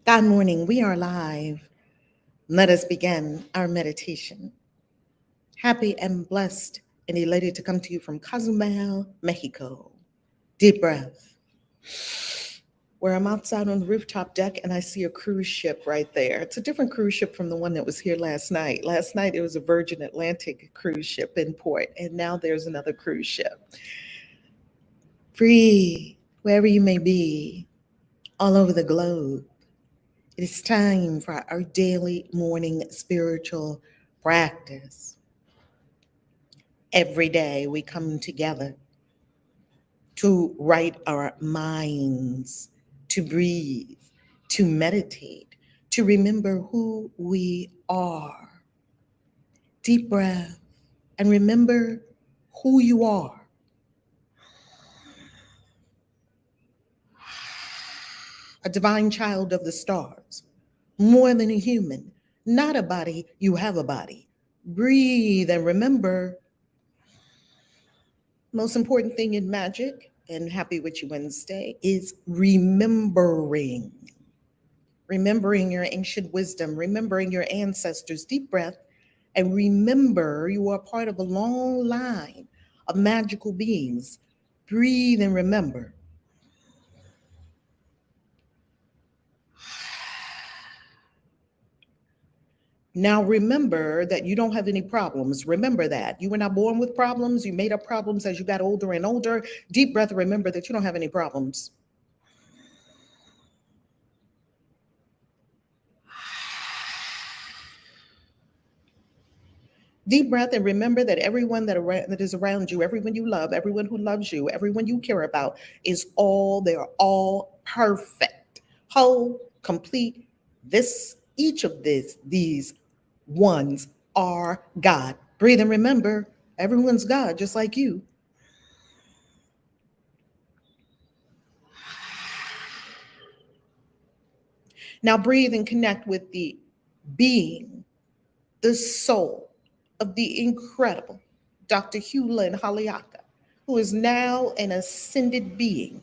God morning, we are live. Let us begin our meditation. Happy and blessed and elated to come to you from Cozumel, Mexico. Deep breath. Where I'm outside on the rooftop deck and I see a cruise ship right there. It's a different cruise ship from the one that was here last night. Last night it was a Virgin Atlantic cruise ship in port, and now there's another cruise ship. Breathe wherever you may be, all over the globe. It is time for our daily morning spiritual practice. Every day we come together to right our minds, to breathe, to meditate, to remember who we are. Deep breath and remember who you are. A divine child of the stars, more than a human, not a body, you have a body. Breathe and remember. Most important thing in magic and Happy Witchy Wednesday is remembering. Remembering your ancient wisdom, remembering your ancestors. Deep breath and remember you are part of a long line of magical beings. Breathe and remember. Now remember that you don't have any problems. Remember that. You were not born with problems. You made up problems as you got older and older. Deep breath, remember that you don't have any problems. Deep breath and remember that everyone that is around you, everyone you love, everyone who loves you, everyone you care about they're all perfect, whole, complete. Each of these ones are God. Breathe and remember, everyone's God, just like you. Now breathe and connect with the being, the soul of the incredible Dr. Hewlin Haliaka, who is now an ascended being,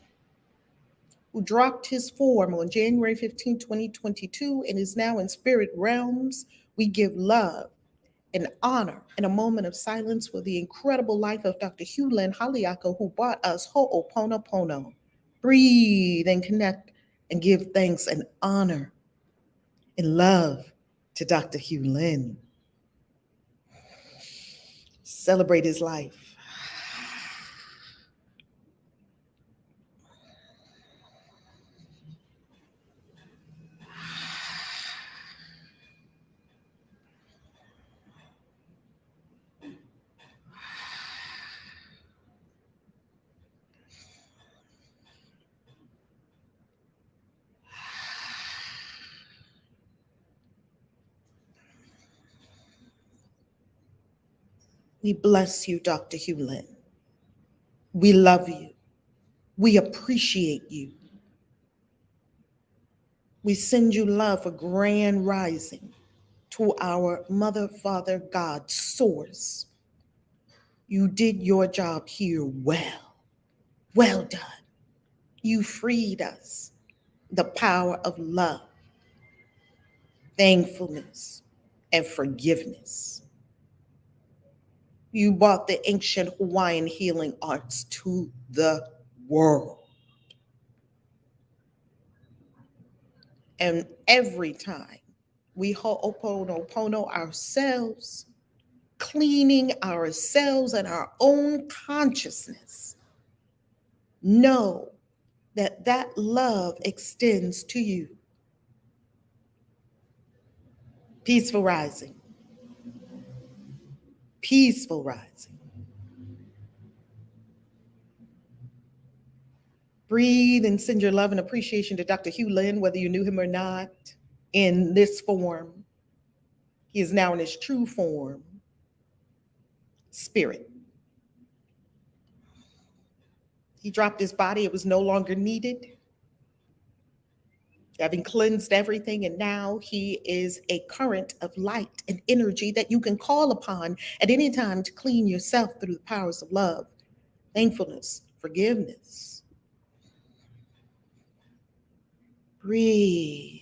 who dropped his form on January 15, 2022, and is now in spirit realms. We give love and honor in a moment of silence for the incredible life of Dr. Hewlin Haliaka, who brought us Ho'oponopono. Breathe and connect and give thanks and honor and love to Dr. Hewlin. Celebrate his life. We bless you, Dr. Hewlin. We love you. We appreciate you. We send you love for grand rising to our Mother, Father, God, Source. You did your job here well. Well done. You freed us. The power of love, thankfulness, and forgiveness. You brought the ancient Hawaiian healing arts to the world. And every time we ho'oponopono ourselves, cleaning ourselves and our own consciousness, know that that love extends to you. Peaceful rising. Peaceful rising. Breathe and send your love and appreciation to Dr. Hewlin, whether you knew him or not, in this form. He is now in his true form, spirit. He dropped his body, it was no longer needed, having cleansed everything, and now he is a current of light and energy that you can call upon at any time to clean yourself through the powers of love, thankfulness, forgiveness. Breathe.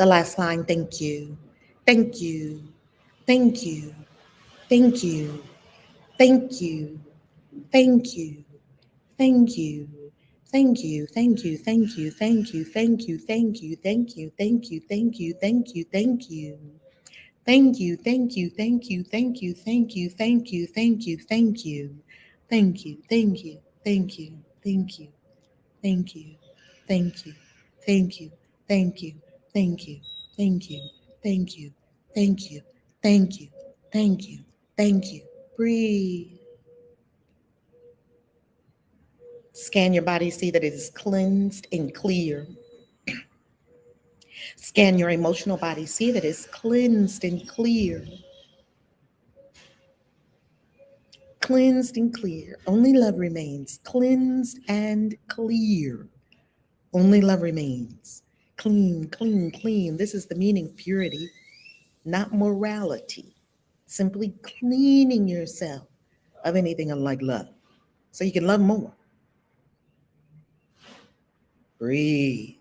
The last line, thank you, thank you, thank you, thank you, thank you, thank you, thank you. Thank you, thank you, thank you, thank you, thank you, thank you, thank you, thank you, thank you, thank you, thank you. Thank you, thank you, thank you, thank you, thank you, thank you, thank you, thank you. Thank you, thank you, thank you, thank you, thank you, thank you, thank you, thank you, thank you, thank you, thank you, thank you, thank you, thank you, thank you. Breathe. Scan your body, see that it is cleansed and clear. Scan your emotional body, see that it's cleansed and clear. Cleansed and clear. Only love remains. Cleansed and clear. Only love remains. Clean, clean, clean. This is the meaning of purity, not morality. Simply cleaning yourself of anything unlike love so you can love more. Breathe.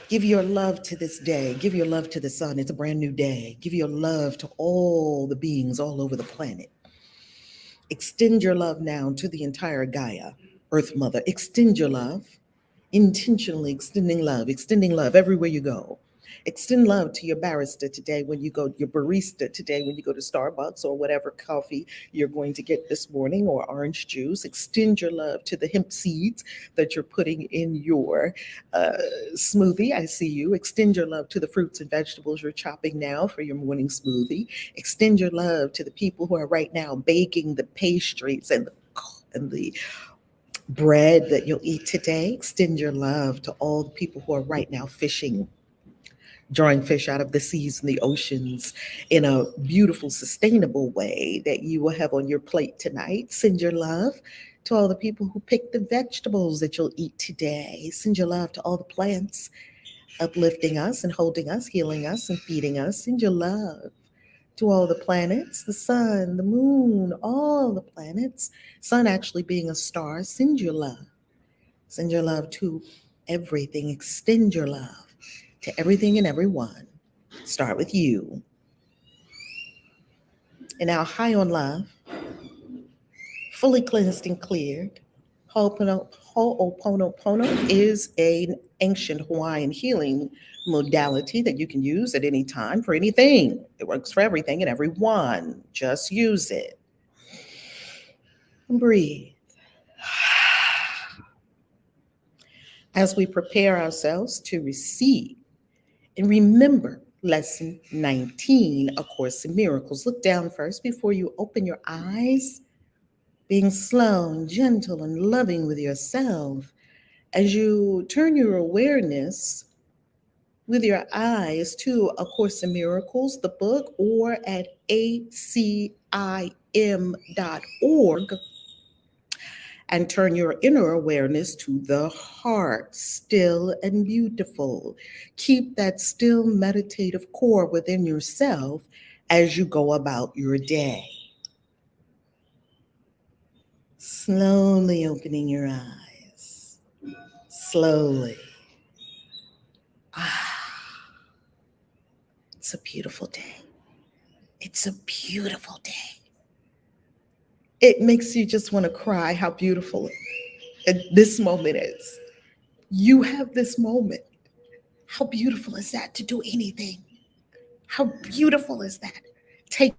Give your love to this day. Give your love to the sun. It's a brand new day. Give your love to all the beings all over the planet. Extend your love now to the entire Gaia, Earth Mother. Extend your love, intentionally extending love everywhere you go. Extend love to your barista today when you go, your barista today when you go to Starbucks or whatever coffee you're going to get this morning or orange juice. Extend your love to the hemp seeds that you're putting in your smoothie. I see you. Extend your love to the fruits and vegetables you're chopping now for your morning smoothie. Extend your love to the people who are right now baking the pastries and the bread that you'll eat today. Extend your love to all the people who are right now fishing, drawing fish out of the seas and the oceans in a beautiful, sustainable way that you will have on your plate tonight. Send your love to all the people who pick the vegetables that you'll eat today. Send your love to all the plants uplifting us and holding us, healing us and feeding us. Send your love to all the planets, the sun, the moon, all the planets, sun actually being a star. Send your love. Send your love to everything. Extend your love to everything and everyone. Start with you. And now, high on love, fully cleansed and cleared. Ho'oponopono is an ancient Hawaiian healing modality that you can use at any time for anything. It works for everything and everyone. Just use it. And breathe. As we prepare ourselves to receive and remember lesson 19, A Course in Miracles. Look down first before you open your eyes, being slow and gentle and loving with yourself. As you turn your awareness with your eyes to A Course in Miracles, the book, or at acim.org, and turn your inner awareness to the heart, still and beautiful. Keep that still meditative core within yourself as you go about your day. Slowly opening your eyes. Slowly. It's a beautiful day. It's a beautiful day. It makes you just want to cry how beautiful this moment is. You have this moment. How beautiful is that to do anything? How beautiful is that? Take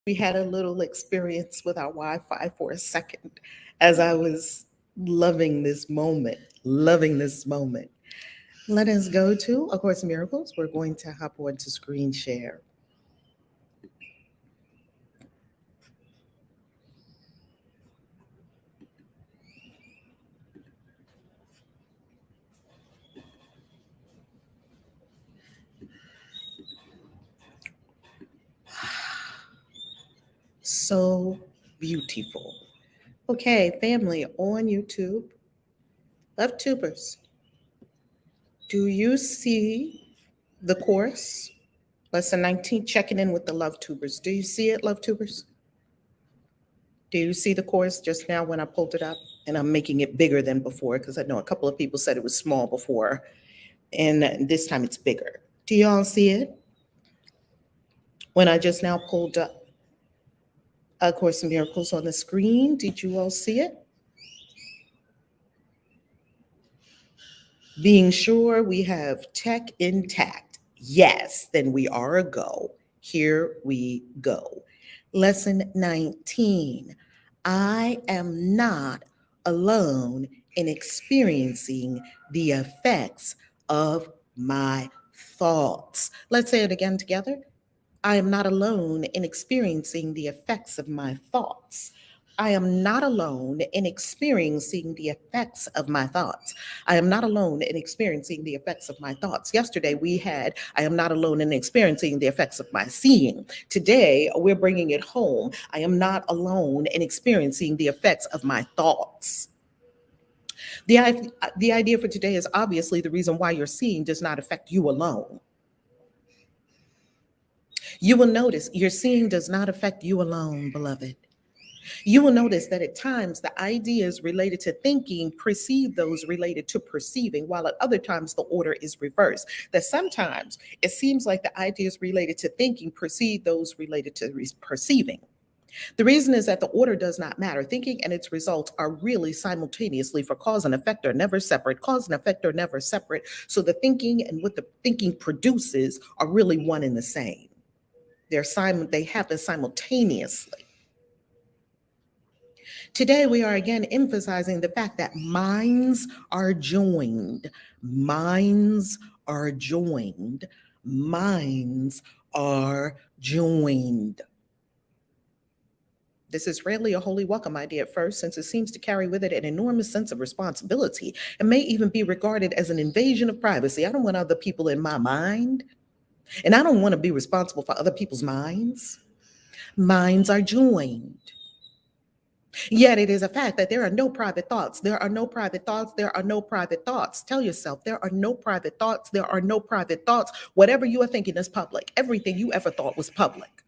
We had a little experience with our Wi-Fi for a second as I was loving this moment, loving this moment. Let us go to A Course in Miracles. We're going to hop on to screen share. So beautiful. Okay, family on YouTube, Love Tubers, do you see the course? Lesson 19, checking in with the Love Tubers. Do you see it, Love Tubers? Do you see the course just now when I pulled it up? And I'm making it bigger than before because I know a couple of people said it was small before, and this time it's bigger. Do y'all see it? When I just now pulled up A Course in Miracles on the screen, did you all see it? Being sure we have tech intact. Yes, then we are a go. Here we go. Lesson 19. I am not alone in experiencing the effects of my thoughts. Let's say it again together. I am not alone in experiencing the effects of my thoughts. I am not alone in experiencing the effects of my thoughts. I am not alone in experiencing the effects of my thoughts. Yesterday we had, I am not alone in experiencing the effects of my seeing. Today we're bringing it home. I am not alone in experiencing the effects of my thoughts. The idea for today is obviously the reason why you're seeing does not affect you alone. You will notice your seeing does not affect you alone, beloved. You will notice that at times the ideas related to thinking precede those related to perceiving, while at other times the order is reversed. That sometimes it seems like the ideas related to thinking precede those related to perceiving. The reason is that the order does not matter. Thinking and its results are really simultaneously, for cause and effect are never separate. Cause and effect are never separate. So the thinking and what the thinking produces are really one and the same. They happen simultaneously. Today, we are again emphasizing the fact that minds are joined. Minds are joined. Minds are joined. This is rarely a wholly welcome idea at first, since it seems to carry with it an enormous sense of responsibility and may even be regarded as an invasion of privacy. I don't want other people in my mind, and I don't want to be responsible for other people's minds. Minds are joined. Yet it is a fact that there are no private thoughts. There are no private thoughts. There are no private thoughts. Tell yourself there are no private thoughts. There are no private thoughts. Whatever you are thinking is public. Everything you ever thought was public.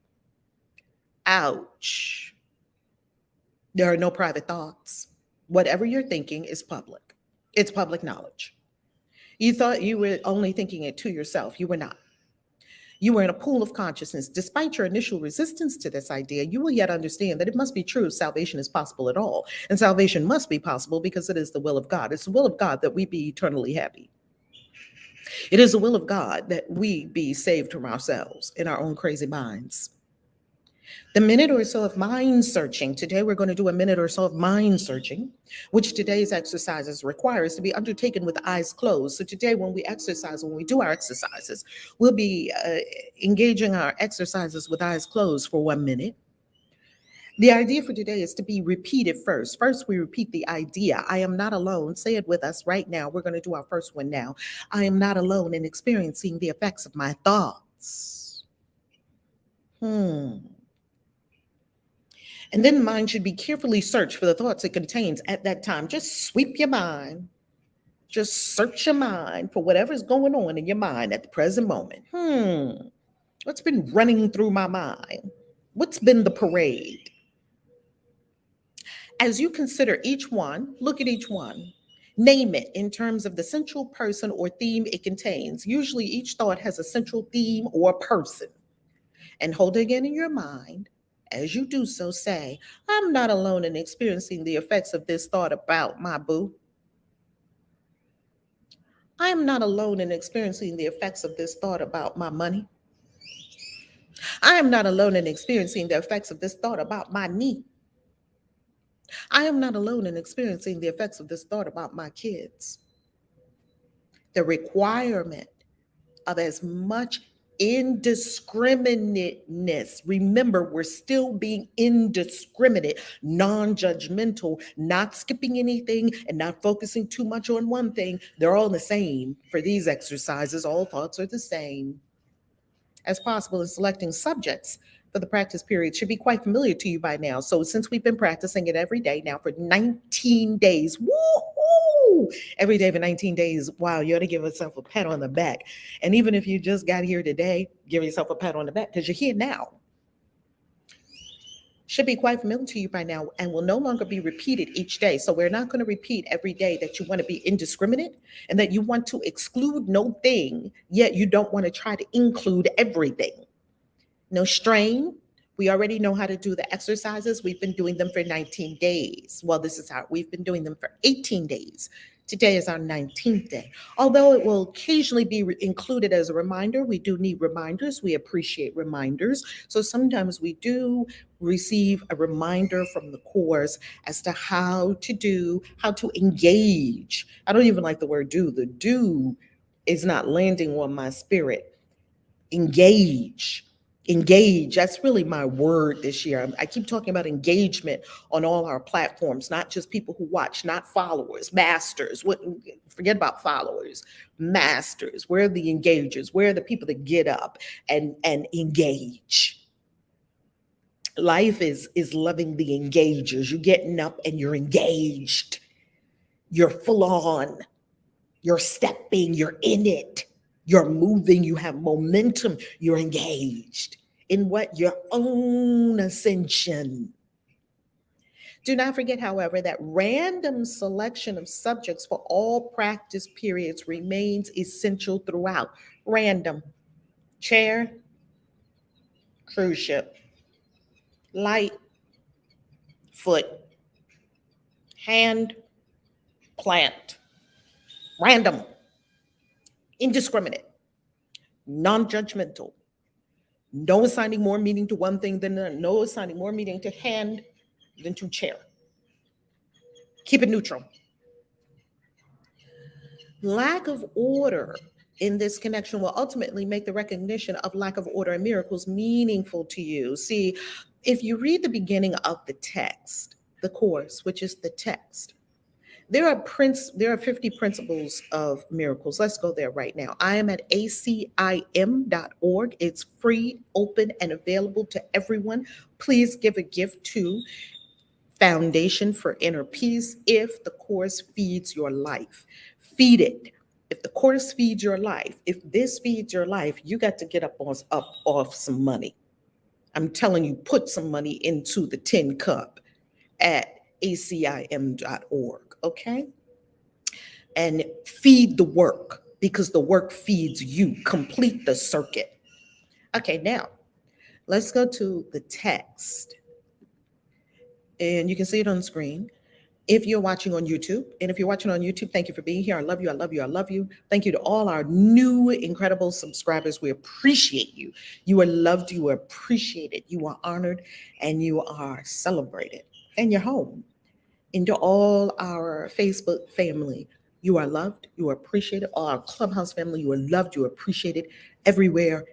Ouch. There are no private thoughts. Whatever you're thinking is public. It's public knowledge. You thought you were only thinking it to yourself. You were not. You were in a pool of consciousness. Despite your initial resistance to this idea, you will yet understand that it must be true if salvation is possible at all. And salvation must be possible because it is the will of God. It's the will of God that we be eternally happy. It is the will of God that we be saved from ourselves in our own crazy minds. The minute or so of mind searching, today we're going to do a minute or so of mind searching, which today's exercises requires to be undertaken with eyes closed. So today when we do our exercises, we'll be engaging our exercises with eyes closed for 1 minute. The idea for today is to be repeated first. First, we repeat the idea. I am not alone. Say it with us right now. We're going to do our first one now. I am not alone in experiencing the effects of my thoughts. And then the mind should be carefully searched for the thoughts it contains at that time. Just sweep your mind. Just search your mind for whatever's going on in your mind at the present moment. What's been running through my mind? What's been the parade? As you consider each one, look at each one. Name it in terms of the central person or theme it contains. Usually each thought has a central theme or person. And hold it again in your mind. As you do so, say, I'm not alone in experiencing the effects of this thought about my boo. I am not alone in experiencing the effects of this thought about my money. I am not alone in experiencing the effects of this thought about my knee. I am not alone in experiencing the effects of this thought about my kids. The requirement of as much indiscriminateness. Remember, we're still being indiscriminate, non judgmental, not skipping anything and not focusing too much on one thing. They're all the same for these exercises. All thoughts are the same as possible in selecting subjects for the practice period should be quite familiar to you by now. So since we've been practicing it every day now for 19 days, woohoo! Every day for 19 days, wow, you ought to give yourself a pat on the back. And even if you just got here today, give yourself a pat on the back because you're here now. Should be quite familiar to you by now and will no longer be repeated each day. So we're not going to repeat every day that you want to be indiscriminate and that you want to exclude no thing, yet you don't want to try to include everything. No strain. We already know how to do the exercises. We've been doing them for 19 days. Well, this is how we've been doing them for 18 days. Today is our 19th day. Although it will occasionally be included as a reminder, we do need reminders. We appreciate reminders. So sometimes we do receive a reminder from the course as to how to engage. I don't even like the word do. The do is not landing on my spirit. Engage. That's really my word this year. I keep talking about engagement on all our platforms, not just people who watch, not followers, masters. Forget about followers, masters. Where are the engagers? Where are the people that get up and engage? Life is loving the engagers. You're getting up and you're engaged. You're full on. You're stepping. You're in it. You're moving, you have momentum, you're engaged in what? Your own ascension. Do not forget, however, that random selection of subjects for all practice periods remains essential throughout. Random. Chair, cruise ship. Light, foot. Hand, plant. Random. Indiscriminate. Non-judgmental. No assigning more meaning to one thing than another. No assigning more meaning to hand than to chair. Keep it neutral. Lack of order in this connection will ultimately make the recognition of lack of order in miracles meaningful to you. See, if you read the beginning of the text, the course, which is the text, there are 50 principles of miracles. Let's go there right now. I am at acim.org. It's free, open, and available to everyone. Please give a gift to Foundation for Inner Peace if the course feeds your life. Feed it. If the course feeds your life, if this feeds your life, you got to get up off some money. I'm telling you, put some money into the tin cup at acim.org, okay? And feed the work because the work feeds you. Complete the circuit. Okay, now let's go to the text. And you can see it on the screen. If you're watching on YouTube, and if you're watching on YouTube, thank you for being here. I love you. I love you. I love you. Thank you to all our new incredible subscribers. We appreciate you. You are loved. You are appreciated. You are honored, and you are celebrated. And you're home. And to all our Facebook family, you are loved. You are appreciated. All our Clubhouse family, you are loved. You are appreciated everywhere.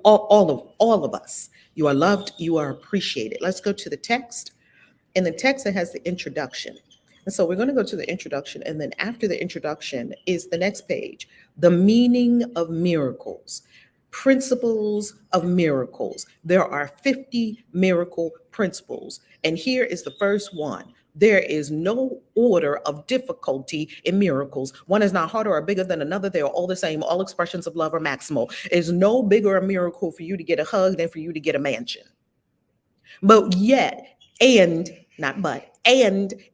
All of us. You are loved. You are appreciated. Let's go to the text. In the text, it has the introduction. And so we're going to go to the introduction. And then after the introduction is the next page, the meaning of miracles, principles of miracles. There are 50 miracle principles. And here is the first one. There is no order of difficulty in miracles. One is not harder or bigger than another. They are all the same. All expressions of love are maximal. There's no bigger a miracle for you to get a hug than for you to get a mansion. But yet, and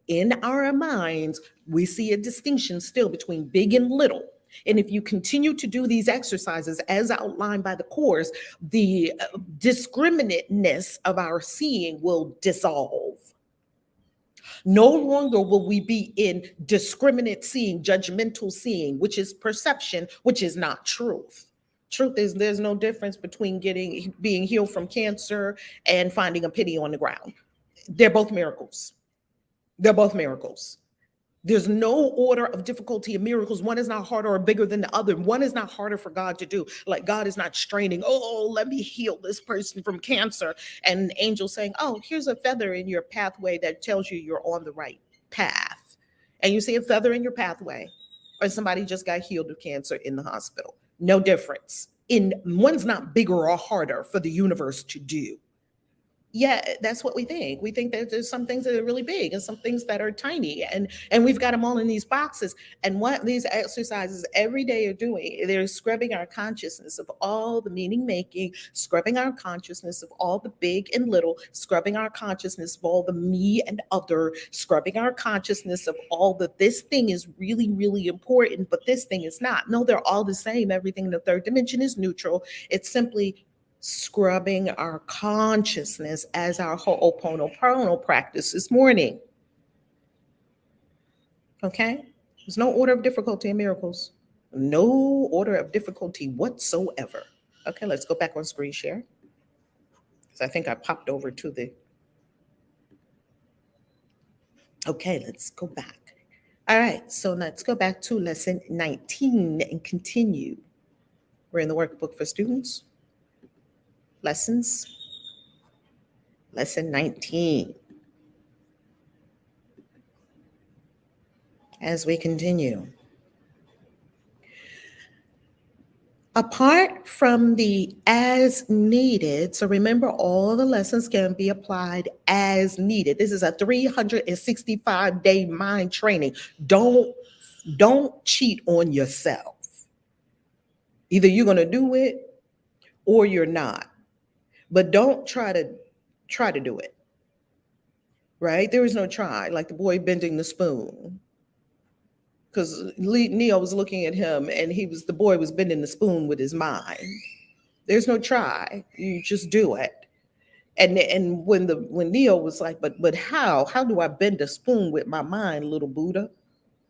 in our minds, we see a distinction still between big and little. And if you continue to do these exercises as outlined by the course, the discriminateness of our seeing will dissolve. No longer will we be in discriminate seeing, judgmental seeing, which is perception, which is not truth. Truth is, there's no difference between being healed from cancer and finding a penny on the ground. They're both miracles. They're both miracles. There's no order of difficulty in miracles. One is not harder or bigger than the other. One is not harder for God to do. Like God is not straining, oh, let me heal this person from cancer. And an angel saying, oh, here's a feather in your pathway that tells you you're on the right path. And you see a feather in your pathway, or somebody just got healed of cancer in the hospital. No difference. One's not bigger or harder for the universe to do. Yeah, that's what we think. We think that there's some things that are really big and some things that are tiny, and we've got them all in these boxes. And what these exercises every day are doing, they're scrubbing our consciousness of all the meaning making, scrubbing our consciousness of all the big and little, scrubbing our consciousness of all the me and other, scrubbing our consciousness of all that this thing is really, really important, but this thing is not. No, they're all the same. Everything in the third dimension is neutral. It's simply scrubbing our consciousness as our Ho'oponopono practice this morning. Okay? There's no order of difficulty in miracles. No order of difficulty whatsoever. Okay, let's go back on screen share. Because I think I popped over to the... Okay, let's go back. All right, so let's go back to lesson 19 and continue. We're in the workbook for students. Lessons. Lesson 19. As we continue. Apart from the as needed, so remember all the lessons can be applied as needed. This is a 365-day mind training. Don't cheat on yourself. Either you're going to do it or you're not. But don't try to do it. Right? There is no try, like the boy bending the spoon. Because Neo was looking at him and the boy was bending the spoon with his mind. There's no try. You just do it. And when Neo was like, but how do I bend a spoon with my mind, little Buddha?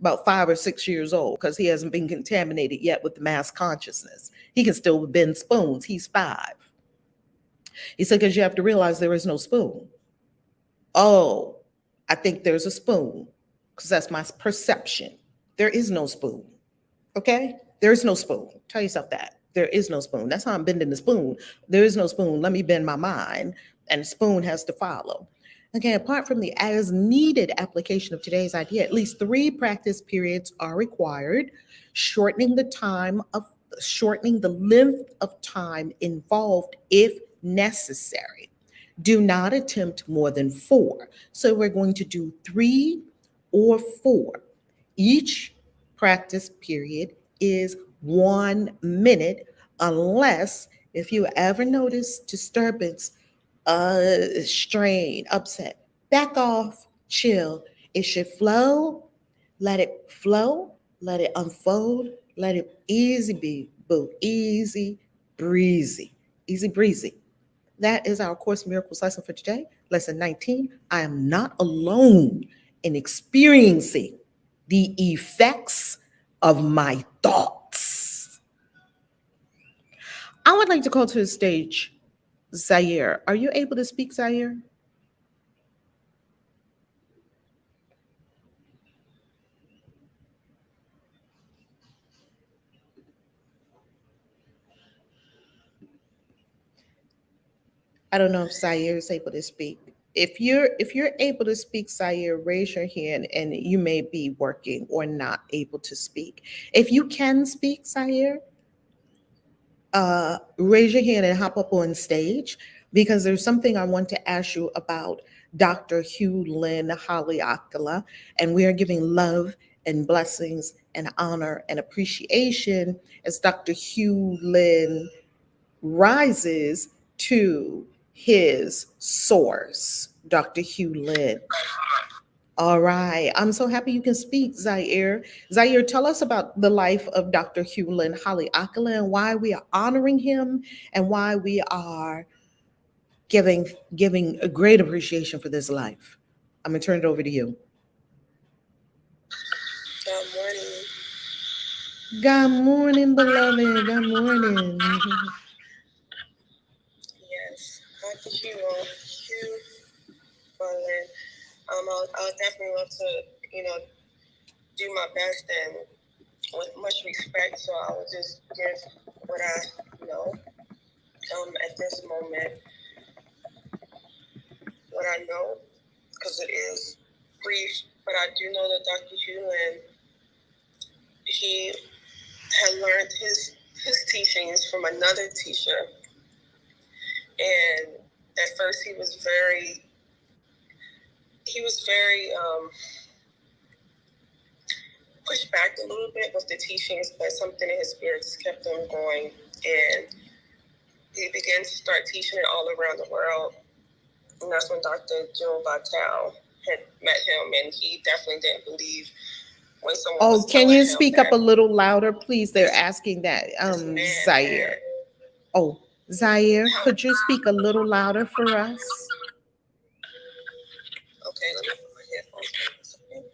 About 5 or 6 years old, because he hasn't been contaminated yet with the mass consciousness. He can still bend spoons. He's 5. He said, because you have to realize there is no spoon. Oh, I think there's a spoon, because that's my perception. There is no spoon. Okay? There is no spoon. Tell yourself that. There is no spoon. That's how I'm bending the spoon. There is no spoon. Let me bend my mind, and the spoon has to follow. Okay, apart from the as needed application of today's idea, at least 3 practice periods are required, shortening the length of time involved if necessary. Do not attempt more than 4. So we're going to do 3 or 4. Each practice period is 1 minute, unless if you ever notice disturbance, strain, upset, back off, chill. It should flow, let it unfold, let it easy breezy. That is our Course in Miracles lesson for today, lesson 19. I am not alone in experiencing the effects of my thoughts. I would like to call to the stage Zaire. Are you able to speak, Zaire? I don't know if Zaire is able to speak. If you're able to speak, Zaire, raise your hand, and you may be working or not able to speak. If you can speak, Zaire, raise your hand and hop up on stage, because there's something I want to ask you about Dr. Hugh Lynn Haleakala, and we are giving love and blessings and honor and appreciation as Dr. Hugh Lynn rises to his source. Dr. Hugh Lynn. All right. I'm so happy you can speak, Zaire. Zaire, tell us about the life of Dr. Hugh Lynn Haleakala and why we are honoring him and why we are giving a great appreciation for this life. I'm going to turn it over to you. Good morning. Good morning, beloved. Good morning. Yes, Dr. Hugh Berlin. I'll definitely love to, do my best and with much respect. So I will just give what I know at this moment, what I know, because it is brief. But I do know that Dr. Hewlin, he had learned his teachings from another teacher, and at first he was very pushed back a little bit with the teachings, but something in his spirit just kept him going, and he began to start teaching it all around the world. And that's when Dr. Joe Vitale had met him, and he definitely didn't believe when someone was Can telling you him speak that up a little louder, please? They're asking that. this man Zaire. Oh, Zaire, could you speak a little louder for us? Okay, let me put my headphones on for a second.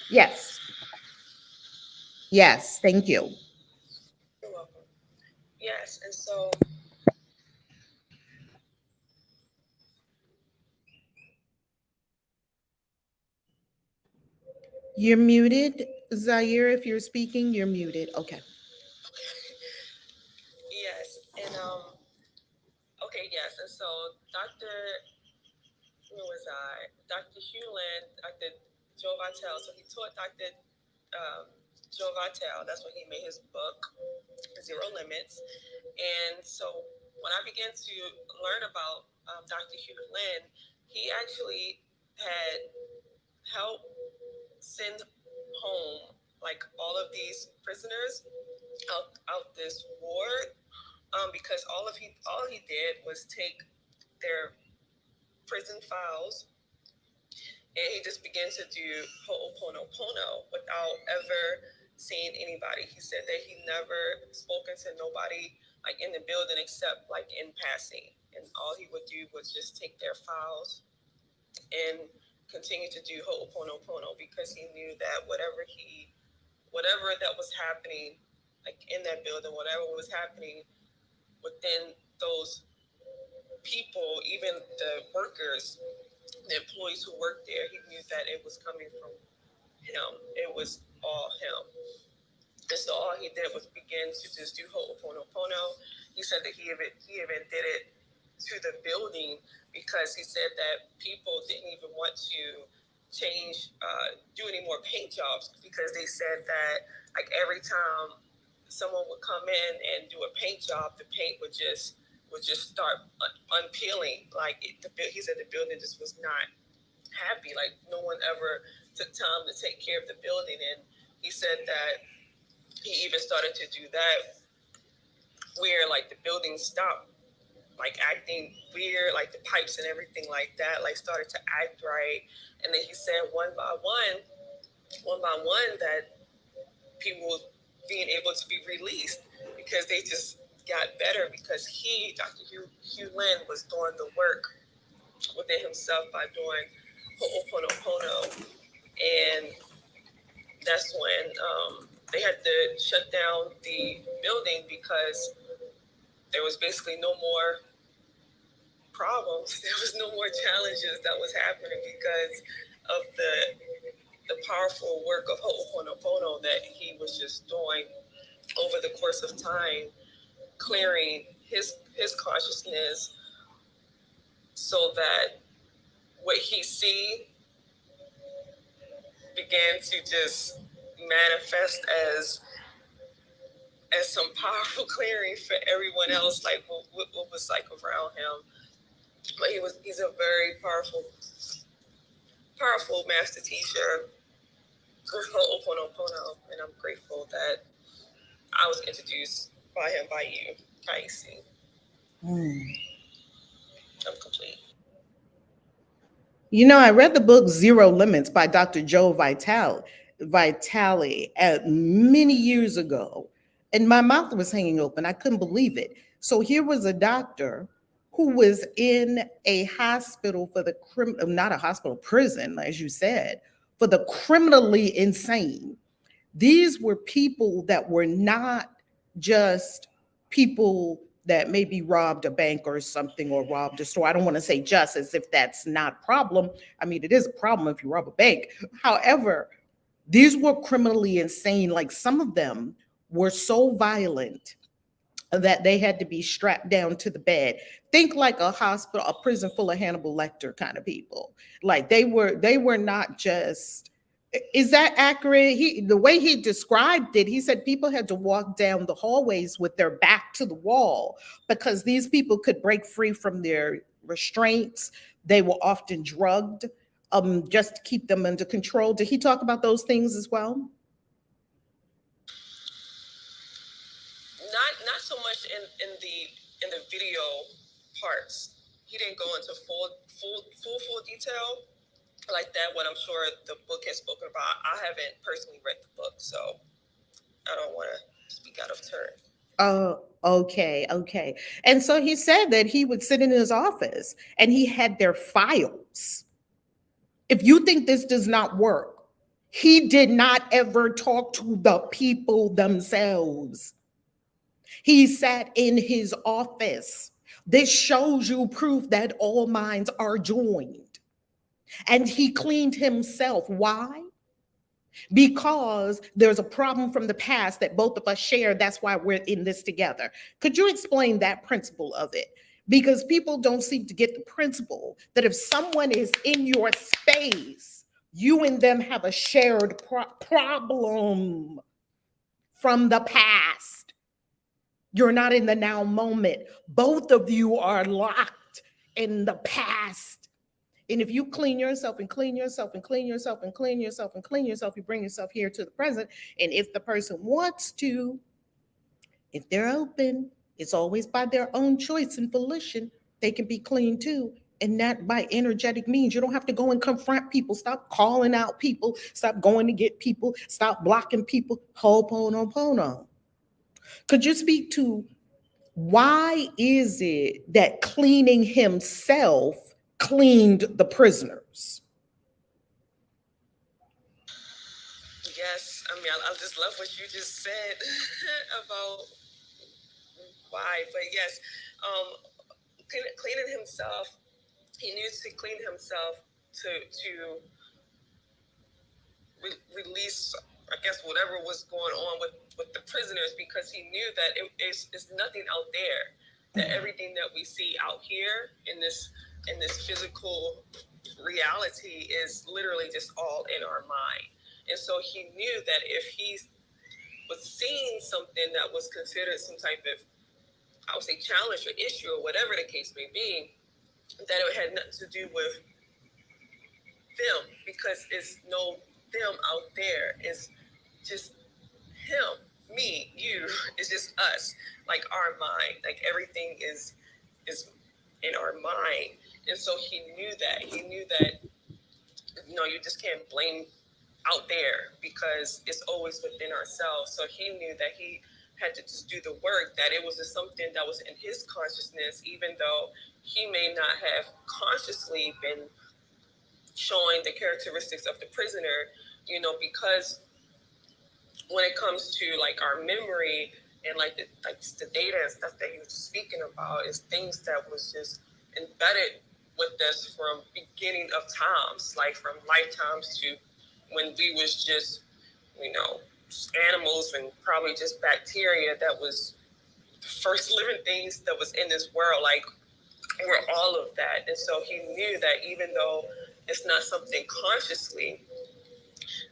Yes. Yes, thank you. You're welcome. Yes, and so You're muted, Zaire. If you're speaking, you're muted. Okay. yes, and okay, yes, and so where was I? Dr. Hewlin, Dr. Joe Vitale. So he taught Dr. Joe Vitale. That's when he made his book, Zero Limits. And so when I began to learn about Dr. Hewlin, he actually had helped send home like all of these prisoners out this ward, because all he did was take their prison files, and he just began to do Ho'oponopono without ever seeing anybody. He said that he never spoken to nobody like in the building except like in passing, and all he would do was just take their files and continue to do Ho'oponopono, because he knew that whatever that was happening like in that building, whatever was happening within those people, even the workers, the employees who worked there, he knew that it was coming from him. It was all him. And so all he did was begin to just do Ho'oponopono. He said that he even did it to the building, because he said that people didn't even want to do any more paint jobs, because they said that like every time someone would come in and do a paint job, the paint would just start unpeeling. Like he said, the building just was not happy. Like no one ever took time to take care of the building, and he said that he even started to do that where like the building stopped like acting weird, like the pipes and everything like that like started to act right. And then he said one by one that people being able to be released, because they just got better, because Dr. Hugh Lin, was doing the work within himself by doing Ho'oponopono. And that's when they had to shut down the building, because there was basically no more problems. There was no more challenges that was happening, because of the powerful work of Ho'oponopono that he was just doing over the course of time, clearing his consciousness, so that what he see began to just manifest as some powerful clearing for everyone else, like what was like around him. But he's a very powerful master teacher of Ho'oponopono, and I'm grateful that I was introduced by him, by you, Kaisi. I'm complete. You know, I read the book Zero Limits by Dr. Joe Vitale many years ago, and my mouth was hanging open. I couldn't believe it. So here was a doctor who was in a hospital for the not a hospital, prison, as you said, for the criminally insane. These were people that were not just people that maybe robbed a bank or something or robbed a store. I don't want to say just as if that's not a problem. I mean, it is a problem if you rob a bank. However, these were criminally insane. Like some of them were so violent that they had to be strapped down to the bed. Think like a hospital, a prison full of Hannibal Lecter kind of people. Like they were not just. Is that accurate? The way he described it, he said people had to walk down the hallways with their back to the wall because these people could break free from their restraints. They were often drugged just to keep them under control. Did he talk about those things as well? Not so much in the video parts. He didn't go into full detail like that. What I'm sure the book has spoken about. I haven't personally read the book, so I don't want to speak out of turn. Oh, okay, okay. And so he said that he would sit in his office and he had their files. If you think this does not work, he did not ever talk to the people themselves. He sat in his office. This shows you proof that all minds are joined. And he cleaned himself. Why? Because there's a problem from the past that both of us share. That's why we're in this together. Could you explain that principle of it? Because people don't seem to get the principle that if someone is in your space, you and them have a shared problem from the past. You're not in the now moment. Both of you are locked in the past. And if you clean yourself and clean yourself and clean yourself and clean yourself and clean yourself, you bring yourself here to the present. And if the person wants to, if they're open, it's always by their own choice and volition, they can be clean too. And not by energetic means. You don't have to go and confront people. Stop calling out people. Stop going to get people. Stop blocking people. Ho'oponopono. Could you speak to why is it that cleaning himself cleaned the prisoners? Yes, I mean, I just love what you just said about why. But yes, cleaning himself, he needs to clean himself to release, I guess, whatever was going on with the prisoners, because he knew that it's nothing out there. That everything that we see out here in this physical reality is literally just all in our mind. And so he knew that if he was seeing something that was considered some type of, I would say, challenge or issue or whatever the case may be, that it had nothing to do with them, because it's no them out there. It's just him, me, you. It's just us, like our mind. Like everything is in our mind. And so he knew that. He knew that, you just can't blame out there because it's always within ourselves. So he knew that he had to just do the work, that it was just something that was in his consciousness, even though he may not have consciously been showing the characteristics of the prisoner, because when it comes to like our memory and like the data and stuff that he was speaking about is things that was just embedded with us from beginning of times, like from lifetimes to when we was just, animals and probably just bacteria that was the first living things that was in this world. Like we're all of that. And so he knew that even though it's not something consciously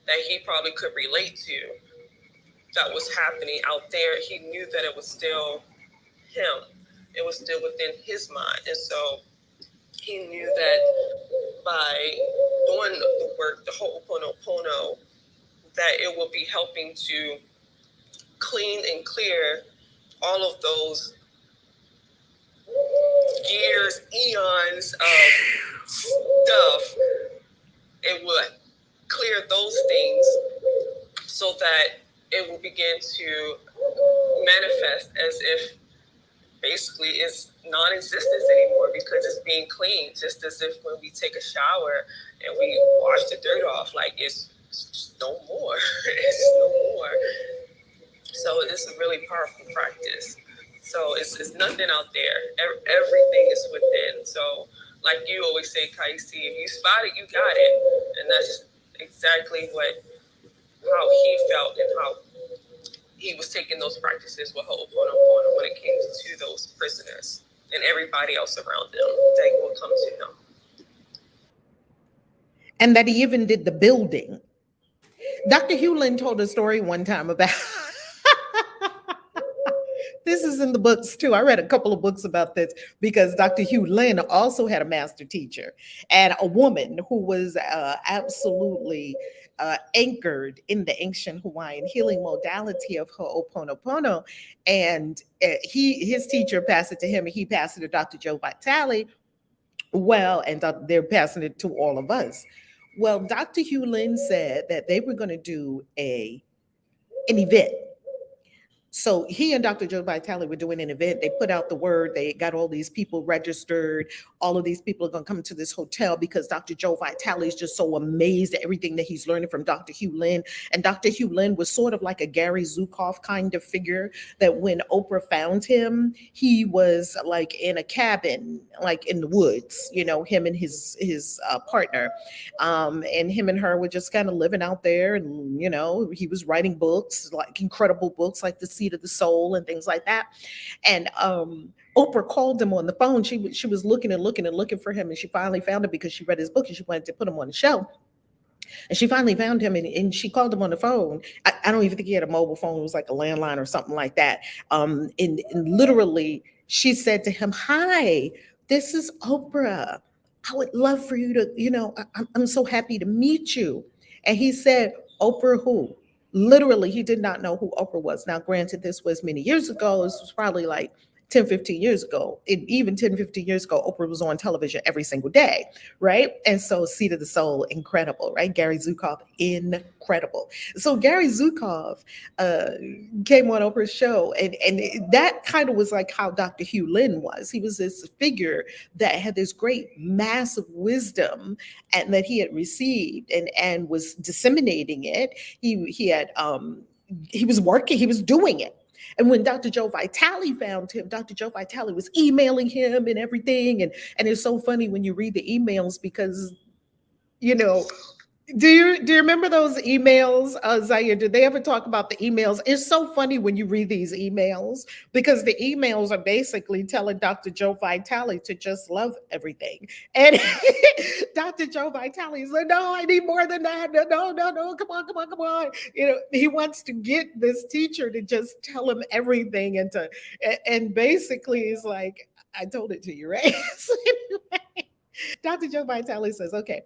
that he probably could relate to that was happening out there, he knew that it was still him. It was still within his mind. And so he knew that by doing the work, the Ho'oponopono, that it will be helping to clean and clear all of those years, eons of stuff, it would clear those things so that it will begin to manifest as if basically it's non-existent anymore, because it's being cleaned, just as if when we take a shower and we wash the dirt off, like it's no more. It's no more. So it's a really powerful practice. So it's nothing out there. Everything is within. So like you always say, Kaisi, if you spot it, you got it. And that's exactly how he felt and how he was taking those practices with Ho'oponopono when it came to those prisoners and everybody else around them that will come to him. And that he even did the building. Dr. Hewlin told a story one time about this is in the books too. I read a couple of books about this because Dr. Hewlin also had a master teacher and a woman who was absolutely anchored in the ancient Hawaiian healing modality of Ho'oponopono. And his teacher passed it to him, and he passed it to Dr. Joe Vitale. Well, and they're passing it to all of us. Well, Dr. Hewlin said that they were going to do an event. So he and Dr. Joe Vitale were doing an event. They put out the word. They got all these people registered. All of these people are going to come to this hotel because Dr. Joe Vitale is just so amazed at everything that he's learning from Dr. Hewlin. And Dr. Hewlin was sort of like a Gary Zukav kind of figure, that when Oprah found him, he was like in a cabin, like in the woods, him and his partner. And him and her were just kind of living out there. And, he was writing books, like incredible books like The Seed of the Soul and things like that. And Oprah called him on the phone. She was looking and looking and looking for him, and she finally found him because she read his book and she wanted to put him on the show. And she finally found him, and she called him on the phone. I don't even think he had a mobile phone. It was like a landline or something like that. And literally, she said to him, "Hi, this is Oprah. I would love for you to, I'm so happy to meet you." And he said, "Oprah who?" Literally, he did not know who Oprah was. Now, granted, this was many years ago. This was probably like 10, 15 years ago. Even 10, 15 years ago, Oprah was on television every single day, right? And so Seed of the Soul, incredible, right? Gary Zukav, incredible. So Gary Zukav came on Oprah's show, and that kind of was like how Dr. Hewlin was. He was this figure that had this great massive wisdom and that he had received and was disseminating it. He was working, he was doing it. And when Dr. Joe Vitale found him, Dr. Joe Vitale was emailing him and everything. And it's so funny when you read the emails because, do you remember those emails, Zaire? Did they ever talk about the emails? It's so funny when you read these emails because the emails are basically telling Dr. Joe Vitale to just love everything. And Dr. Joe Vitale is like, "No, I need more than that. No, come on. He wants to get this teacher to just tell him everything and basically he's like, "I told it to you, right?" So anyway, Dr. Joe Vitale says, "Okay,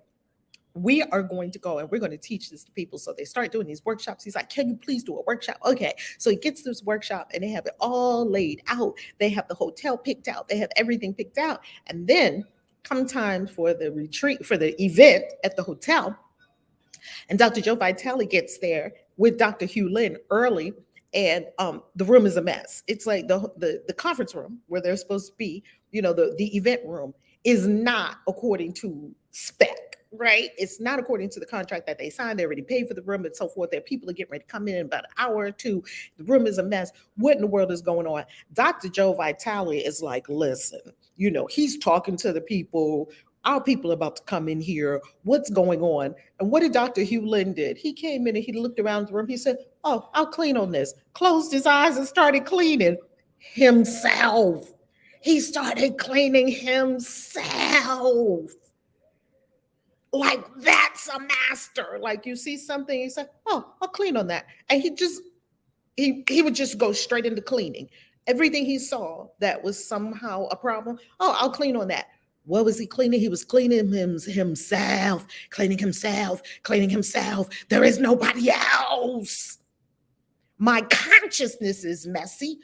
we are going to go and we're going to teach this to people." So they start doing these workshops. He's like, "Can you please do a workshop?" Okay. So he gets this workshop and they have it all laid out. They have the hotel picked out. They have everything picked out. And then come time for the retreat, for the event at the hotel. And Dr. Joe Vitale gets there with Dr. Hewlin early. And the room is a mess. It's like the conference room where they're supposed to be, the event room is not according to spec. Right? It's not according to the contract that they signed. They already paid for the room and so forth. Their people are getting ready to come in about an hour or two. The room is a mess. What in the world is going on? Dr. Joe Vitale is like, "Listen, he's talking to the people. Our people are about to come in here. What's going on?" And what did Dr. Hewlin did? He came in and he looked around the room. He said, "Oh, I'll clean on this." Closed his eyes and started cleaning himself. He started cleaning himself. Like, that's a master. Like, you see something, you say, "Oh, I'll clean on that." And he would just go straight into cleaning. Everything he saw that was somehow a problem, "Oh, I'll clean on that." What was he cleaning? He was cleaning himself, cleaning himself. There is nobody else. My consciousness is messy.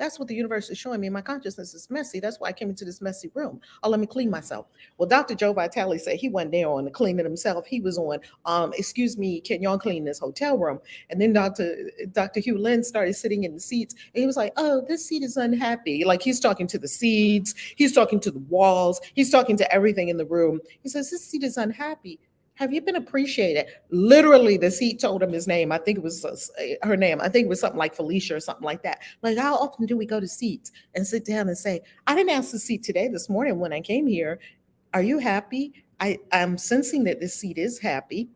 That's what the universe is showing me. My consciousness is messy. That's why I came into this messy room. Oh, let me clean myself. Well, Dr. Joe Vitale said he wasn't there on the cleaning himself. He was on, excuse me, can y'all clean this hotel room? And then Dr. Hugh Lynn started sitting in the seats, and he was like, oh, this seat is unhappy. Like, he's talking to the seats, he's talking to the walls, he's talking to everything in the room. He says, this seat is unhappy. Have you been appreciated? Literally, the seat told him his name. I think it was her name. I think it was something like Felicia or something like that. Like, how often do we go to seats and sit down and say, I didn't ask the seat today, this morning when I came here. Are you happy? I'm sensing that this seat is happy.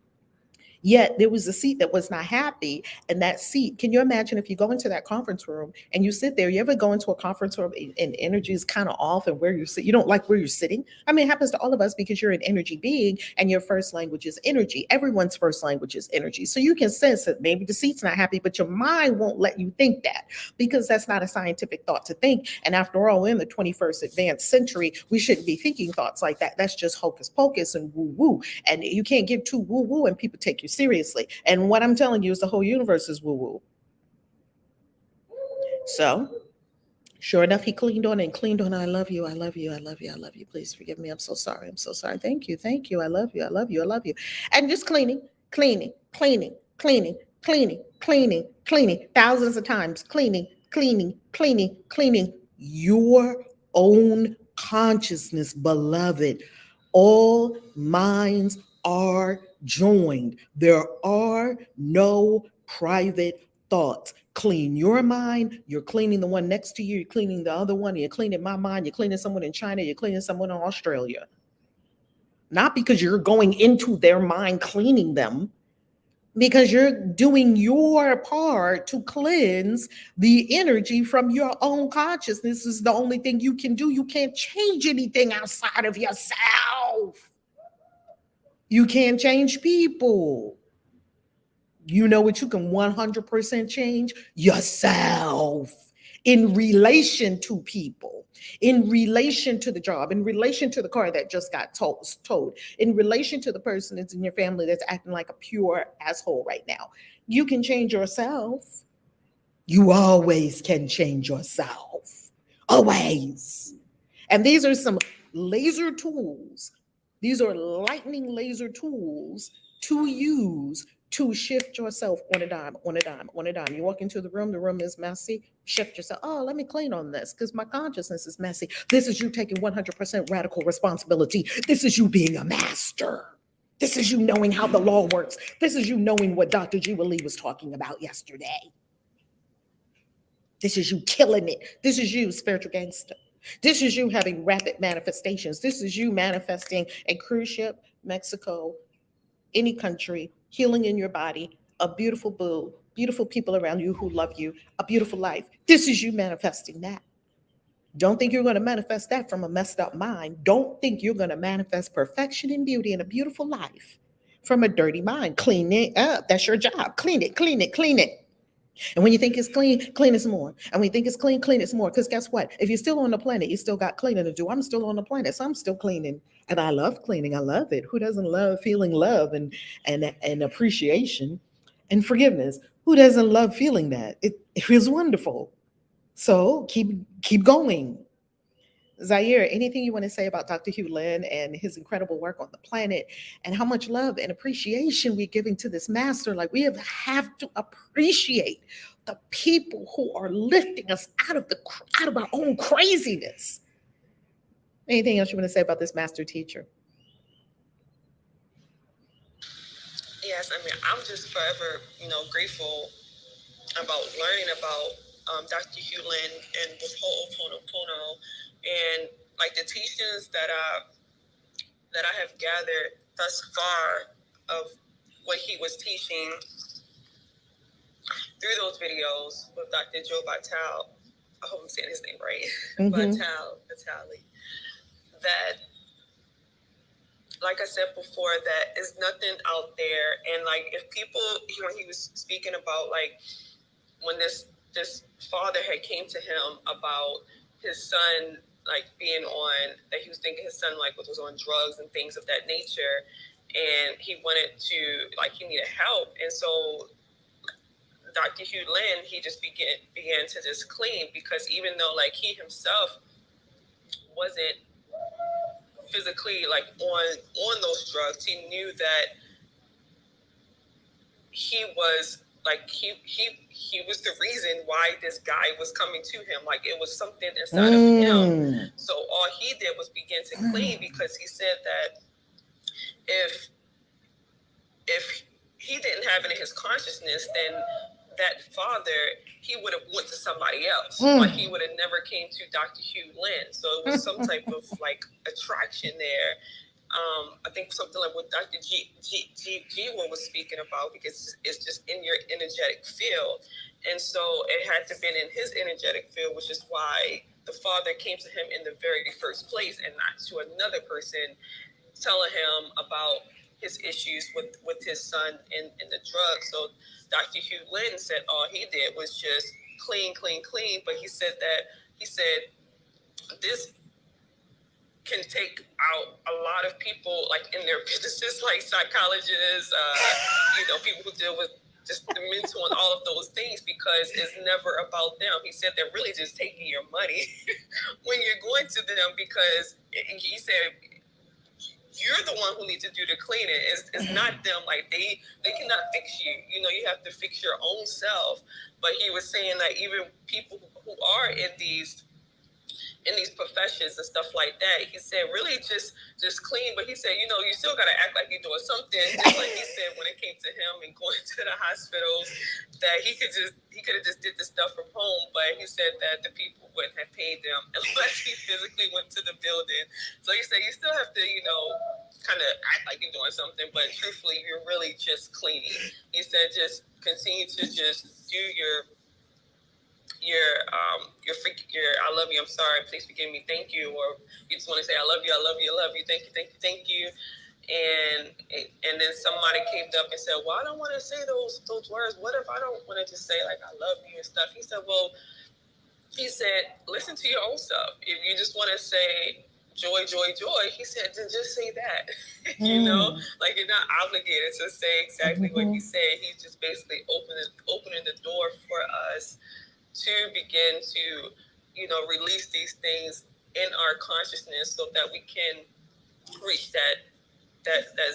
Yet there was a seat that was not happy. And that seat, can you imagine if you go into that conference room and you sit there? You ever go into a conference room and energy is kind of off and where you sit, you don't like where you're sitting? I mean, it happens to all of us because you're an energy being and your first language is energy. Everyone's first language is energy. So you can sense that maybe the seat's not happy, but your mind won't let you think that because that's not a scientific thought to think. And after all, in the 21st advanced century, we shouldn't be thinking thoughts like that. That's just hocus pocus and woo woo. And you can't get too woo woo and people take you seriously. And what I'm telling you is the whole universe is woo woo. So, sure enough, he cleaned on it and cleaned on it. I love you. I love you. I love you. I love you. Please forgive me. I'm so sorry. I'm so sorry. Thank you. Thank you. I love you. I love you. I love you. And just cleaning, cleaning, cleaning, cleaning, cleaning, cleaning, cleaning, thousands of times, cleaning, cleaning, cleaning, cleaning your own consciousness, beloved. All minds are joined. There are no private thoughts. Clean your mind. You're cleaning the one next to you. You're cleaning the other one. You're cleaning my mind. You're cleaning someone in China. You're cleaning someone in Australia. Not because you're going into their mind cleaning them, because you're doing your part to cleanse the energy from your own consciousness. This is the only thing you can do. You can't change anything outside of yourself. You can't change people. You know what you can 100% change? Yourself in relation to people, in relation to the job, in relation to the car that just got towed, in relation to the person that's in your family that's acting like a pure asshole right now. You can change yourself. You always can change yourself. Always. And these are some laser tools. These are lightning laser tools to use to shift yourself on a dime, on a dime, on a dime. You walk into the room is messy, shift yourself. Oh, let me clean on this because my consciousness is messy. This is you taking 100% radical responsibility. This is you being a master. This is you knowing how the law works. This is you knowing what Dr. Jubilee was talking about yesterday. This is you killing it. This is you, spiritual gangster. This is you having rapid manifestations. This is you manifesting a cruise ship, Mexico, any country, healing in your body, a beautiful boo, beautiful people around you who love you, a beautiful life. This is you manifesting that. Don't think you're going to manifest that from a messed up mind. Don't think you're going to manifest perfection and beauty and a beautiful life from a dirty mind. Clean it up. That's your job. Clean it, clean it, clean it. And when you think it's clean, clean it some more. And when you think it's clean it some more. Because guess what? If you're still on the planet, you still got cleaning to do. I'm still on the planet, so I'm still cleaning. And I love cleaning. I love it. Who doesn't love feeling love and appreciation and forgiveness? Who doesn't love feeling that? It feels wonderful. So keep going. Zaire, anything you want to say about Dr. Hugh Lin and his incredible work on the planet and how much love and appreciation we're giving to this master? Like, we have to appreciate the people who are lifting us out of our own craziness. Anything else you want to say about this master teacher? Yes, I mean, I'm just forever, grateful about learning about Dr. Hugh Lin and this whole Ho'oponopono and like the teachings that I have gathered thus far of what he was teaching through those videos with Dr. Joe Vitale. I hope I'm saying his name right. Mm-hmm. Vitale. That, like I said before, that is nothing out there. And like, if people, when he was speaking about like when this father had came to him about his son like being on, that he was thinking his son like was on drugs and things of that nature, and he wanted to, like, he needed help. And so Dr. Hugh Lin, he just began to just clean, because even though like he himself wasn't physically like on those drugs, he knew that he was like he was the reason why this guy was coming to him. Like it was something inside of him. So all he did was begin to clean, because he said that if he didn't have it in his consciousness, then that father, he would have went to somebody else. Like he would have never came to Dr. Hugh Lin. So it was some type of like attraction there. I think something like what Dr. G was speaking about, because it's just in your energetic field. And so it had to been in his energetic field, which is why the father came to him in the very first place, and not to another person telling him about his issues with his son and the drugs. So Dr. Hugh Lin said all he did was just clean. But he said this can take out a lot of people, like in their businesses, like psychologists, people who deal with just the mental and all of those things, because it's never about them. He said they're really just taking your money when you're going to them, because he said you're the one who needs to do the cleaning. It's not them. Like they cannot fix you. You have to fix your own self. But he was saying that even people who are in these professions and stuff like that, he said really just clean. But he said, you still got to act like you're doing something. Just like he said when it came to him and going to the hospitals, that he could have just did the stuff from home. But he said that the people wouldn't have paid them unless he physically went to the building. So he said you still have to, kind of act like you're doing something, but truthfully, you're really just cleaning. He said just continue to just do your I love you, I'm sorry, please forgive me, thank you, or you just want to say I love you, thank you. And then somebody came up and said, well, I don't want to say those words. What if I don't want to just say like I love you and stuff? He said, listen to your own self. If you just want to say joy, he said, then just say that. Like you're not obligated to say exactly what he said. He's just basically opening the door for us to begin to, release these things in our consciousness, so that we can reach that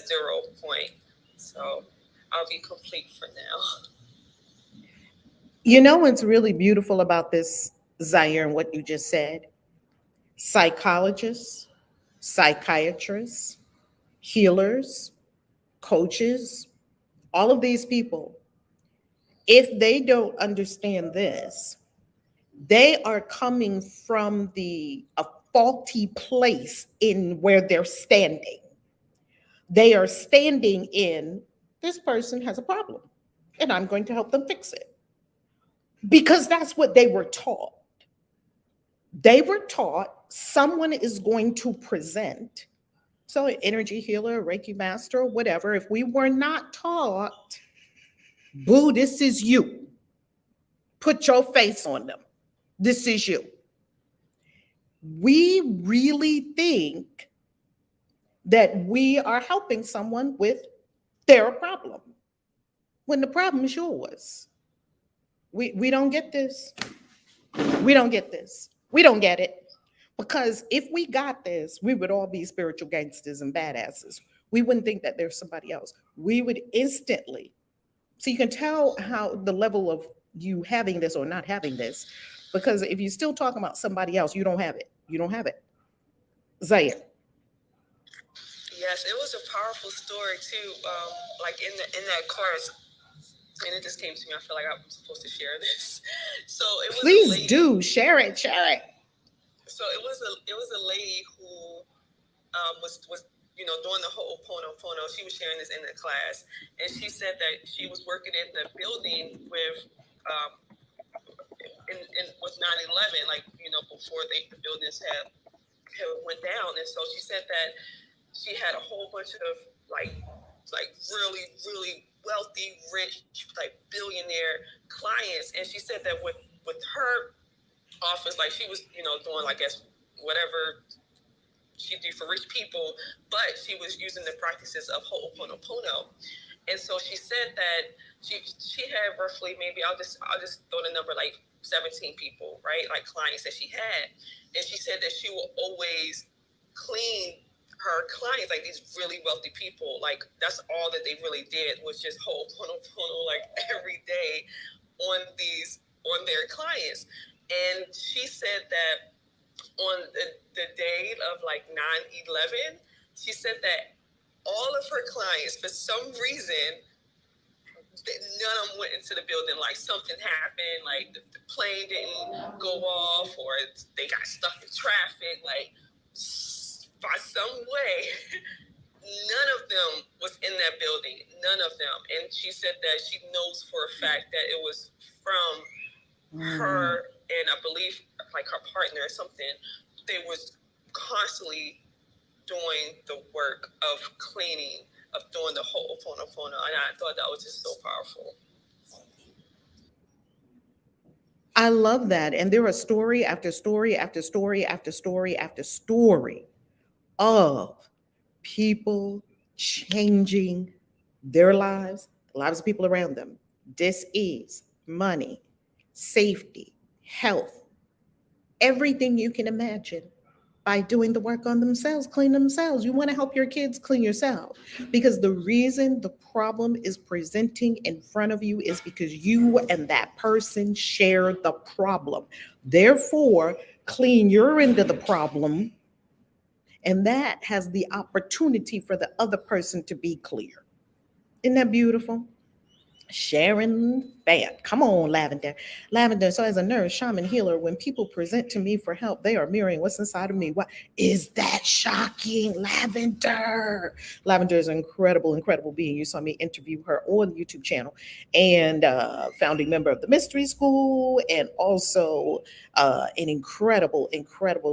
0 point. So I'll be complete for now. What's really beautiful about this, Zaire, and what you just said? Psychologists, psychiatrists, healers, coaches, all of these people, if they don't understand this, they are coming from a faulty place in where they're standing. They are standing in, this person has a problem, and I'm going to help them fix it. Because that's what they were taught. They were taught someone is going to present. So an energy healer, Reiki master, whatever. If we were not taught, boo, this is you. Put your face on them. This is you. We really think that we are helping someone with their problem, when the problem is yours. We don't get this. We don't get this. We don't get it. Because if we got this, we would all be spiritual gangsters and badasses. We wouldn't think that there's somebody else. We would instantly. So you can tell how the level of you having this or not having this, because if you're still talking about somebody else, you don't have it. You don't have it. Zaire. Yes, it was a powerful story too. Like in that course, and it just came to me. I feel like I'm supposed to share this. So it was. Please do share it. So it was a lady who was doing the whole Ho'oponopono. She was sharing this in the class, and she said that she was working in the building with with 9/11, like before the buildings had went down, and so she said that she had a whole bunch of like really, really wealthy, rich, like billionaire clients, and she said that with her office, like she was doing, I guess, whatever she do for rich people, but she was using the practices of Ho'oponopono. And so she said that she had roughly, maybe I'll just throw the number like 17 people, right? Like clients that she had. And she said that she will always clean her clients, like these really wealthy people. Like that's all that they really did was just Ho'oponopono like every day on their clients. And she said that on the day of like 9/11, she said that all of her clients, for some reason, none of them went into the building. Like something happened, like the plane didn't go off, or they got stuck in traffic. Like by some way, none of them was in that building. None of them. And she said that she knows for a fact that it was from her and I believe like her partner or something. They was constantly doing the work of cleaning, of doing the Ho'oponopono, and I thought that was just so powerful. I love that. And there are story after story after story after story after story of people changing their lives, the lives of people around them. Dis-ease, money, safety, health, everything you can imagine by doing the work on themselves, clean themselves. You want to help your kids clean yourself because the reason the problem is presenting in front of you is because you and that person share the problem. Therefore, clean your end of the problem, and that has the opportunity for the other person to be clear. Isn't that beautiful? Sharon Fayette. Come on, Lavender. Lavender. So, as a nurse, shaman, healer, when people present to me for help, they are mirroring what's inside of me. What is that shocking? Lavender. Lavender is an incredible, incredible being. You saw me interview her on the YouTube channel, and founding member of the Mystery School, and also an incredible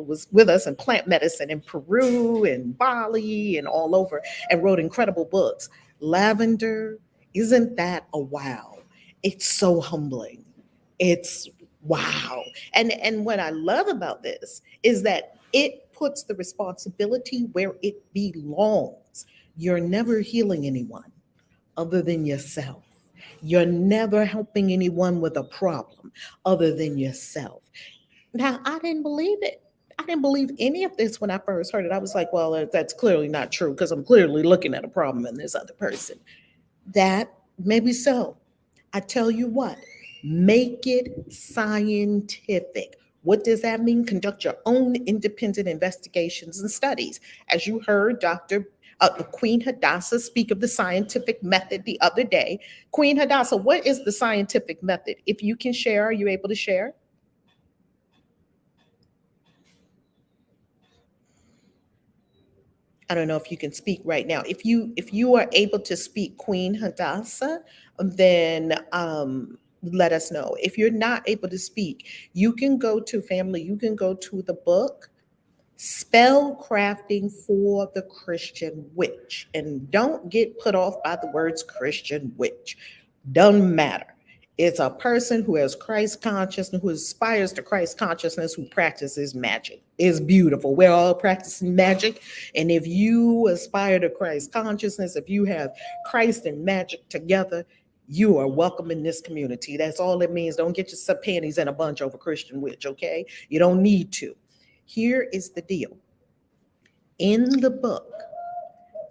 was with us in plant medicine in Peru and Bali and all over, and wrote incredible books. Lavender, isn't that a wow? It's so humbling. It's wow. And what I love about this is that it puts the responsibility where it belongs. You're never healing anyone other than yourself. You're never helping anyone with a problem other than yourself. Now, I didn't believe it. I didn't believe any of this when I first heard it. I was like, well, that's clearly not true because I'm clearly looking at a problem in this other person. That maybe so. I tell you what, make it scientific. What does that mean? Conduct your own independent investigations and studies. As you heard Dr. Queen Hadassah speak of the scientific method the other day. Queen Hadassah, what is the scientific method? If you can share, are you able to share? I don't know if you can speak right now. If you are able to speak, Queen Hadassah, then let us know. If you're not able to speak, you can go to family. You can go to the book Spell Crafting for the Christian Witch, and don't get put off by the words Christian witch. Doesn't matter. It's a person who has Christ consciousness, who aspires to Christ consciousness, who practices magic. It's beautiful. We're all practicing magic. And if you aspire to Christ consciousness, if you have Christ and magic together, you are welcome in this community. That's all it means. Don't get your panties in a bunch over Christian witch, okay? You don't need to. Here is the deal. In the book,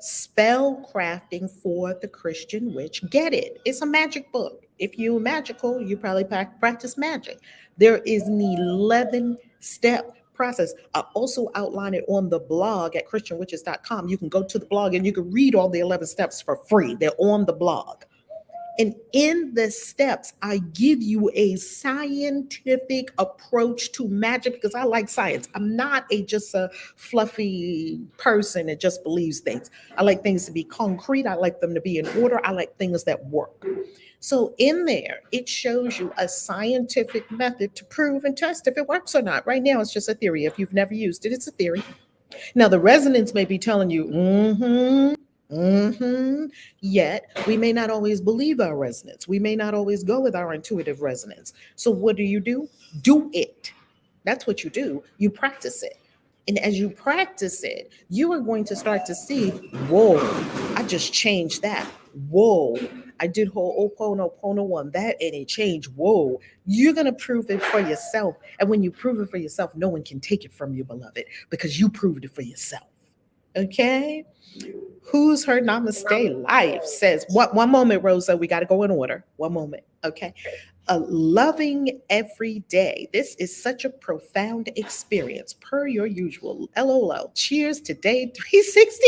Spell Crafting for the Christian Witch. Get it. It's a magic book. If you're magical, you probably practice magic. There is an 11-step process. I also outline it on the blog at christianwitches.com. You can go to the blog and you can read all the 11 steps for free. They're on the blog. And in the steps, I give you a scientific approach to magic because I like science. I'm not just a fluffy person that just believes things. I like things to be concrete. I like them to be in order. I like things that work. So in there, it shows you a scientific method to prove and test if it works or not. Right now, it's just a theory. If you've never used it, it's a theory. Now, the resonance may be telling you, yet we may not always believe our resonance. We may not always go with our intuitive resonance. So what do? Do it. That's what you do. You practice it. And as you practice it, you are going to start to see, whoa, I just changed that. Whoa, I did Ho'oponopono one, that and it changed. Whoa, you're going to prove it for yourself. And when you prove it for yourself, no one can take it from you, beloved, because you proved it for yourself. Okay? Who's her namaste life says, what? One moment, Rosa, we got to go in order. One moment. Okay. Loving every day. This is such a profound experience, per your usual. LOL. Cheers to day 360.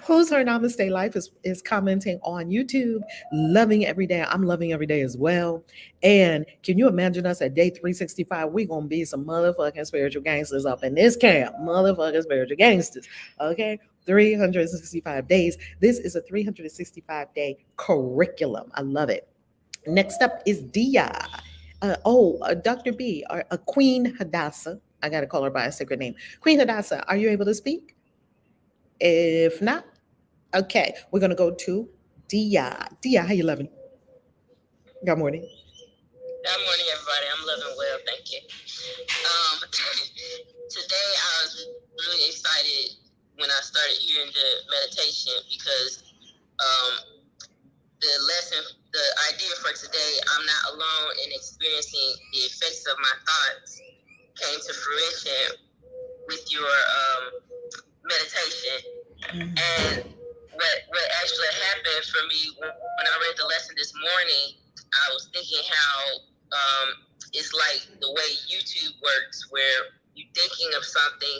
Who's her namaste life is commenting on YouTube, loving every day. I'm loving every day as well. And can you imagine us at day 365? We're gonna be some motherfucking spiritual gangsters up in this camp. Motherfucking spiritual gangsters. Okay. 365 days. This is a 365-day curriculum. I love it. Next up is Dia. Dr. B, Queen Hadassah. I got to call her by a sacred name. Queen Hadassah, are you able to speak? If not, okay, we're going to go to Dia. Dia, how you loving? Good morning. Good morning, everybody. I'm loving well, thank you. Today I was really excited when I started hearing the meditation because the lesson, the idea for today, I'm not alone in experiencing the effects of my thoughts, came to fruition with your meditation. And what actually happened for me when I read the lesson this morning, I was thinking how it's like the way YouTube works, where you're thinking of something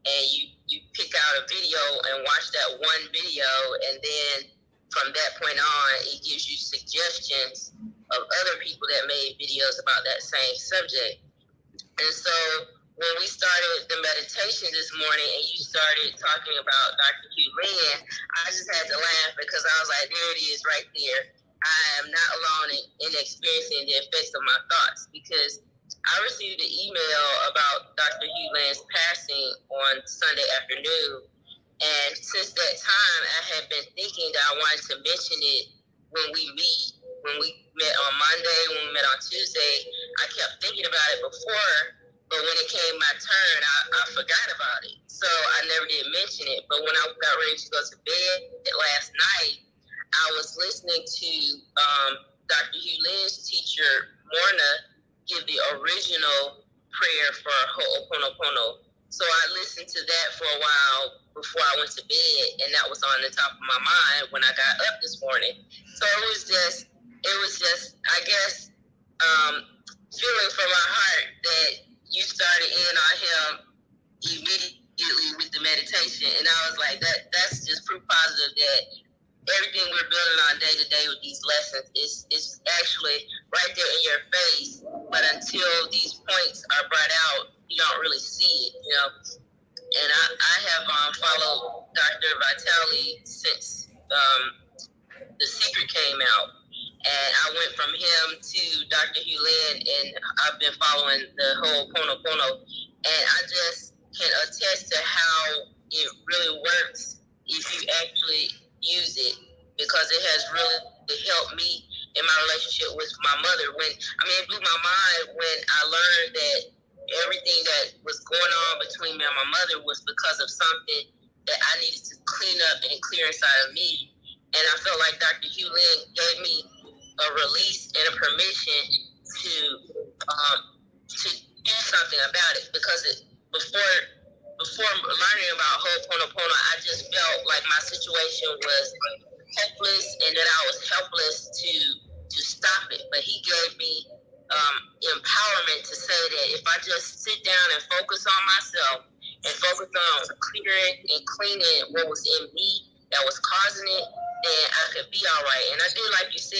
and you pick out a video and watch that one video, and then from that point on, it gives you suggestions of other people that made videos about that same subject. And so when we started the meditation this morning and you started talking about Dr. Hugh Lynn, I just had to laugh because I was like, there it is right there. I am not alone in experiencing the effects of my thoughts, because I received an email about Dr. Hugh Lynn's passing on Sunday afternoon. And since that time, I had been thinking that I wanted to mention it when we meet. When we met on Monday, when we met on Tuesday, I kept thinking about it before, but when it came my turn, I forgot about it. So I never did mention it. But when I got ready to go to bed last night, I was listening to Dr. Hugh Lynn's teacher, Morna, give the original prayer for Ho'oponopono. So I listened to that for a while before I went to bed, and that was on the top of my mind when I got up this morning. So it was just, I guess, feeling from my heart that you started in on him immediately with the meditation, and I was like, that's just proof positive that everything we're building on day to day with these lessons is actually right there in your face. But until these points are brought out, you don't really see it, you know. And I have followed Dr. Vitale since The Secret came out. And I went from him to Dr. Hugh Lynn, and I've been following the Ho'oponopono. And I just can attest to how it really works if you actually use it, because it has really helped me in my relationship with my mother. It blew my mind when I learned that everything that was going on between me and my mother was because of something that I needed to clean up and clear inside of me. And I felt like Dr. Hugh Lynn gave me a release and a permission to do something about it, because before learning about Ho'oponopono, I just felt like my situation was hopeless and that I was helpless to stop it. But he gave me empowerment to say that if I just sit down and focus on myself and focus on clearing and cleaning what was in me that was causing it, then I could be all right. And I did, like you said,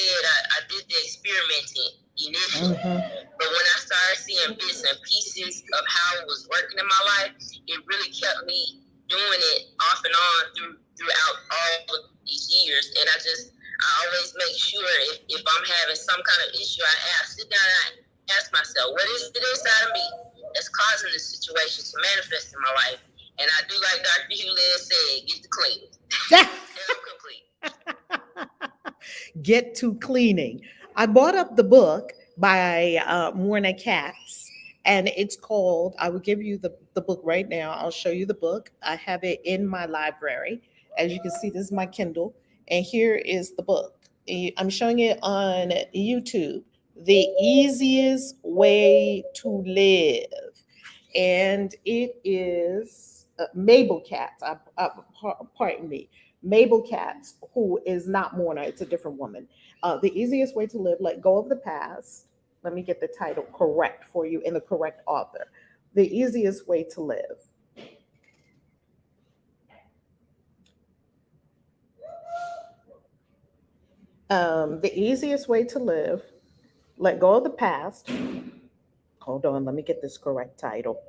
I did the experimenting initially. But when I started seeing bits and pieces of how it was working in my life, it really kept me doing it off and on throughout all of these years. And I always make sure if I'm having some kind of issue, I sit down and I ask myself, what is it inside of me that's causing this situation to manifest in my life? And I do like Dr. Hugh Lynn said, get to cleaning. And I'm complete. Get to cleaning. I bought up the book by Morna Katz, and it's called, I will give you the book right now. I'll show you the book. I have it in my library. As you can see, this is my Kindle. And here is the book. I'm showing it on YouTube. The Easiest Way to Live. And it is Mabel Katz. Pardon me. Mabel Katz, who is not Mourner, it's a different woman. The Easiest Way to Live, Let Go of the Past. Let me get the title correct for you and the correct author. The Easiest Way to Live. The Easiest Way to Live, Let Go of the Past. Hold on, let me get this correct title.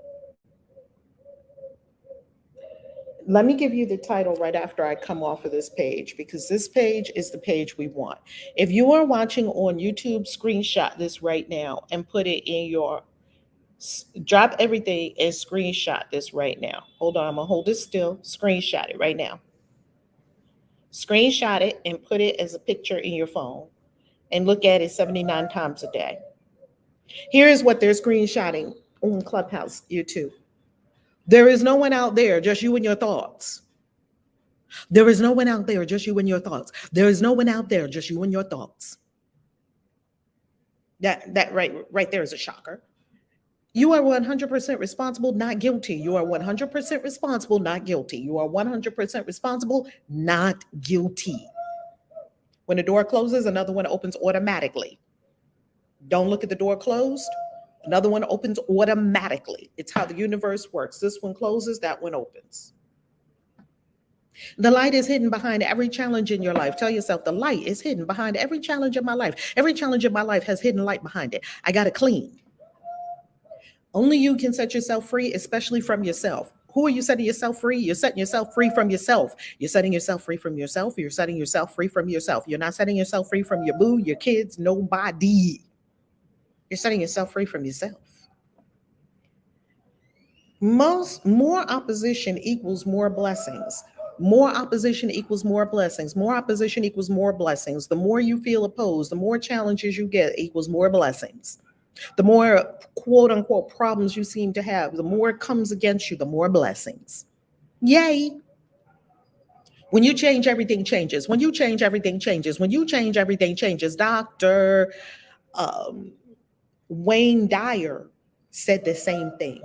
Let me give you the title right after I come off of this page, because this page is the page we want. If you are watching on YouTube, screenshot this right now and put it in your, drop everything and screenshot this right now. Hold on, I'm gonna hold it still, screenshot it right now. Screenshot it and put it as a picture in your phone and look at it 79 times a day. Here is what they're screenshotting on Clubhouse, YouTube. There is no one out there, just you and your thoughts. There is no one out there, just you and your thoughts. There is no one out there, just you and your thoughts. That right there is a shocker. You are 100% responsible, not guilty. You are 100% responsible, not guilty. You are 100% responsible, not guilty. When a door closes, another one opens automatically. Don't look at the door closed. Another one opens automatically. It's how the universe works. This one closes, that one opens. The light is hidden behind every challenge in your life. Tell yourself the light is hidden behind every challenge in my life. Every challenge in my life has hidden light behind it. I got to clean. Only you can set yourself free, especially from yourself. Who are you setting yourself free? You're setting yourself free from yourself. You're setting yourself free from yourself. You're setting yourself free from yourself. You're not setting yourself free from your boo, your kids, nobody. You're setting yourself free from yourself. More opposition equals more blessings. More opposition equals more blessings. More opposition equals more blessings. The more you feel opposed, the more challenges you get equals more blessings. The more quote unquote problems you seem to have, the more it comes against you, the more blessings. Yay. When you change, everything changes. When you change, everything changes. When you change, everything changes. Dr. Wayne Dyer said the same thing.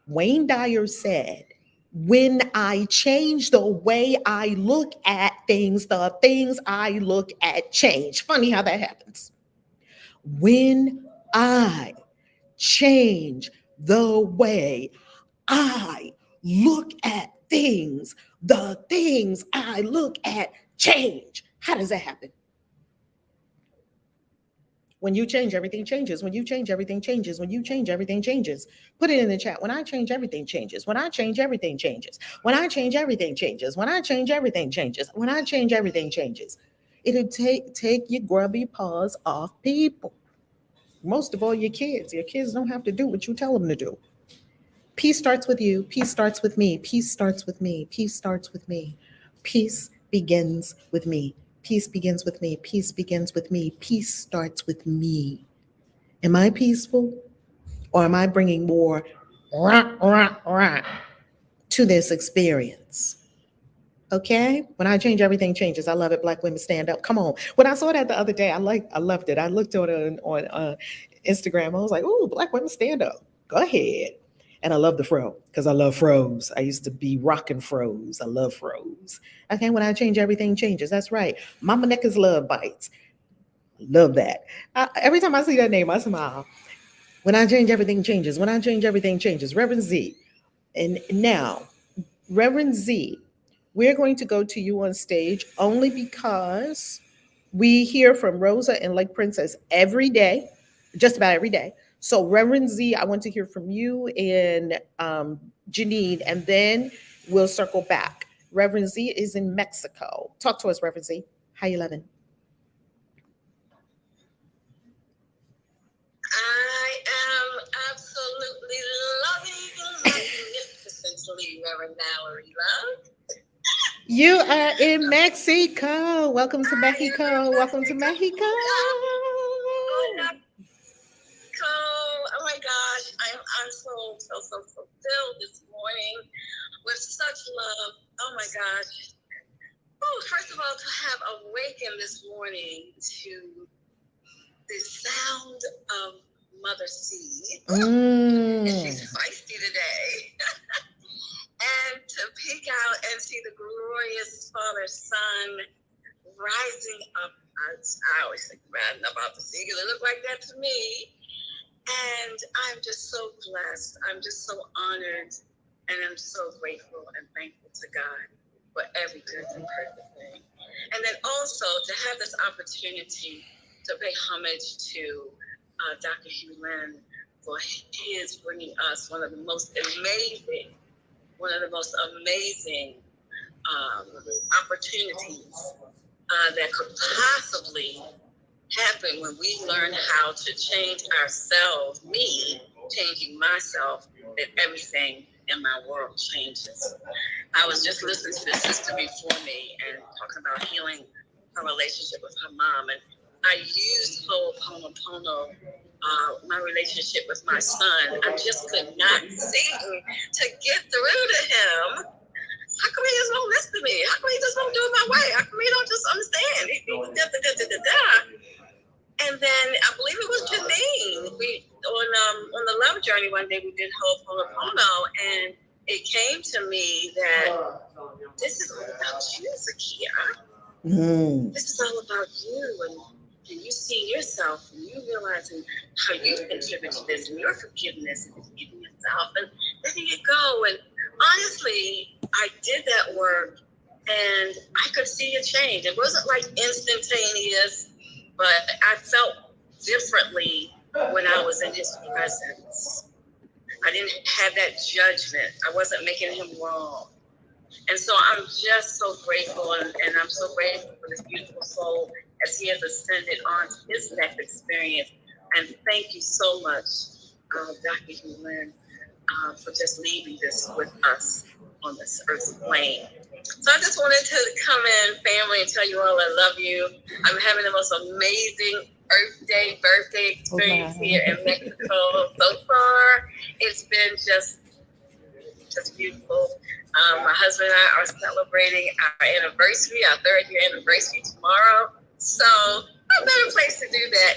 Wayne Dyer said, when I change the way I look at things, the things I look at change. Funny how that happens. When I change the way I look at things, the things I look at change. How does that happen? When you change, everything changes. When you change, everything changes. When you change, everything changes. Put it in the chat. When I change, everything changes. When I change, everything changes. When I change, everything changes. When I change, everything changes. When I change, everything changes. It'll take your grubby paws off people. Most of all, your kids. Your kids don't have to do what you tell them to do. Peace starts with you. Peace starts with me. Peace starts with me. Peace starts with me. Peace begins with me. Peace begins with me. Peace begins with me. Peace starts with me. Am I peaceful? Or am I bringing more to this experience? Okay? When I change, everything changes. I love it. Black women stand up. Come on. When I saw that the other day, I loved it. I looked at it on Instagram. I was like, "Ooh, black women stand up. Go ahead." And I love the fro because I love froze. I used to be rocking froze. I love froze. Okay, when I change, everything changes. That's right. Mama Necker's love bites. Love that. Every time I see that name, I smile. When I change, everything changes. When I change, everything changes. Reverend Z. And now, Reverend Z, we're going to go to you on stage only because we hear from Rosa and Lake Princess every day, just about every day. So, Reverend Z, I want to hear from you and Janine, and then we'll circle back. Reverend Z is in Mexico. Talk to us, Reverend Z. How you living? I am absolutely loving magnificently, Reverend Mallory Love. You are in Mexico. Welcome to Mexico. Welcome to Mexico. Oh my gosh, I'm so filled this morning with such love. Oh my gosh. Oh, first of all, to have awakened this morning to the sound of Mother C. And she's feisty today. And to peek out and see the glorious Father Sun rising up. I always think about the sea because it looked like that to me. And I'm just so blessed. I'm just so honored. And I'm so grateful and thankful to God for every good and perfect thing. And then also to have this opportunity to pay homage to Dr. Hugh Lin for his bringing us one of the most amazing opportunities that could possibly happen when we learn how to change ourselves, me changing myself, that everything in my world changes. I was just listening to the sister before me and talking about healing her relationship with her mom. And I used Ho'oponopono, my relationship with my son. I just could not seem to get through to him. How come he just won't listen to me? How come he just won't do it my way? How come he don't just understand? And then I believe it was Janine. We on the love journey one day we did Ho'oponopono, and it came to me that this is all about you, Zakia. This is all about you and you seeing yourself and you realizing how you contribute to this and your forgiveness and forgiving yourself and letting it go. And honestly, I did that work and I could see a change. It wasn't like instantaneous, but I felt differently when I was in his presence. I didn't have that judgment. I wasn't making him wrong. And so I'm just so grateful, and I'm so grateful for this beautiful soul as he has ascended on to his next experience. And thank you so much, Dr. Hugh Lin, for just leaving this with us on this earth plane. So I just wanted to come in, family, and tell you all I love you. I'm having the most amazing Earth Day birthday experience here in Mexico. So far, it's been just beautiful. My husband and I are celebrating our anniversary, our 3rd-year anniversary tomorrow. So, what better place to do that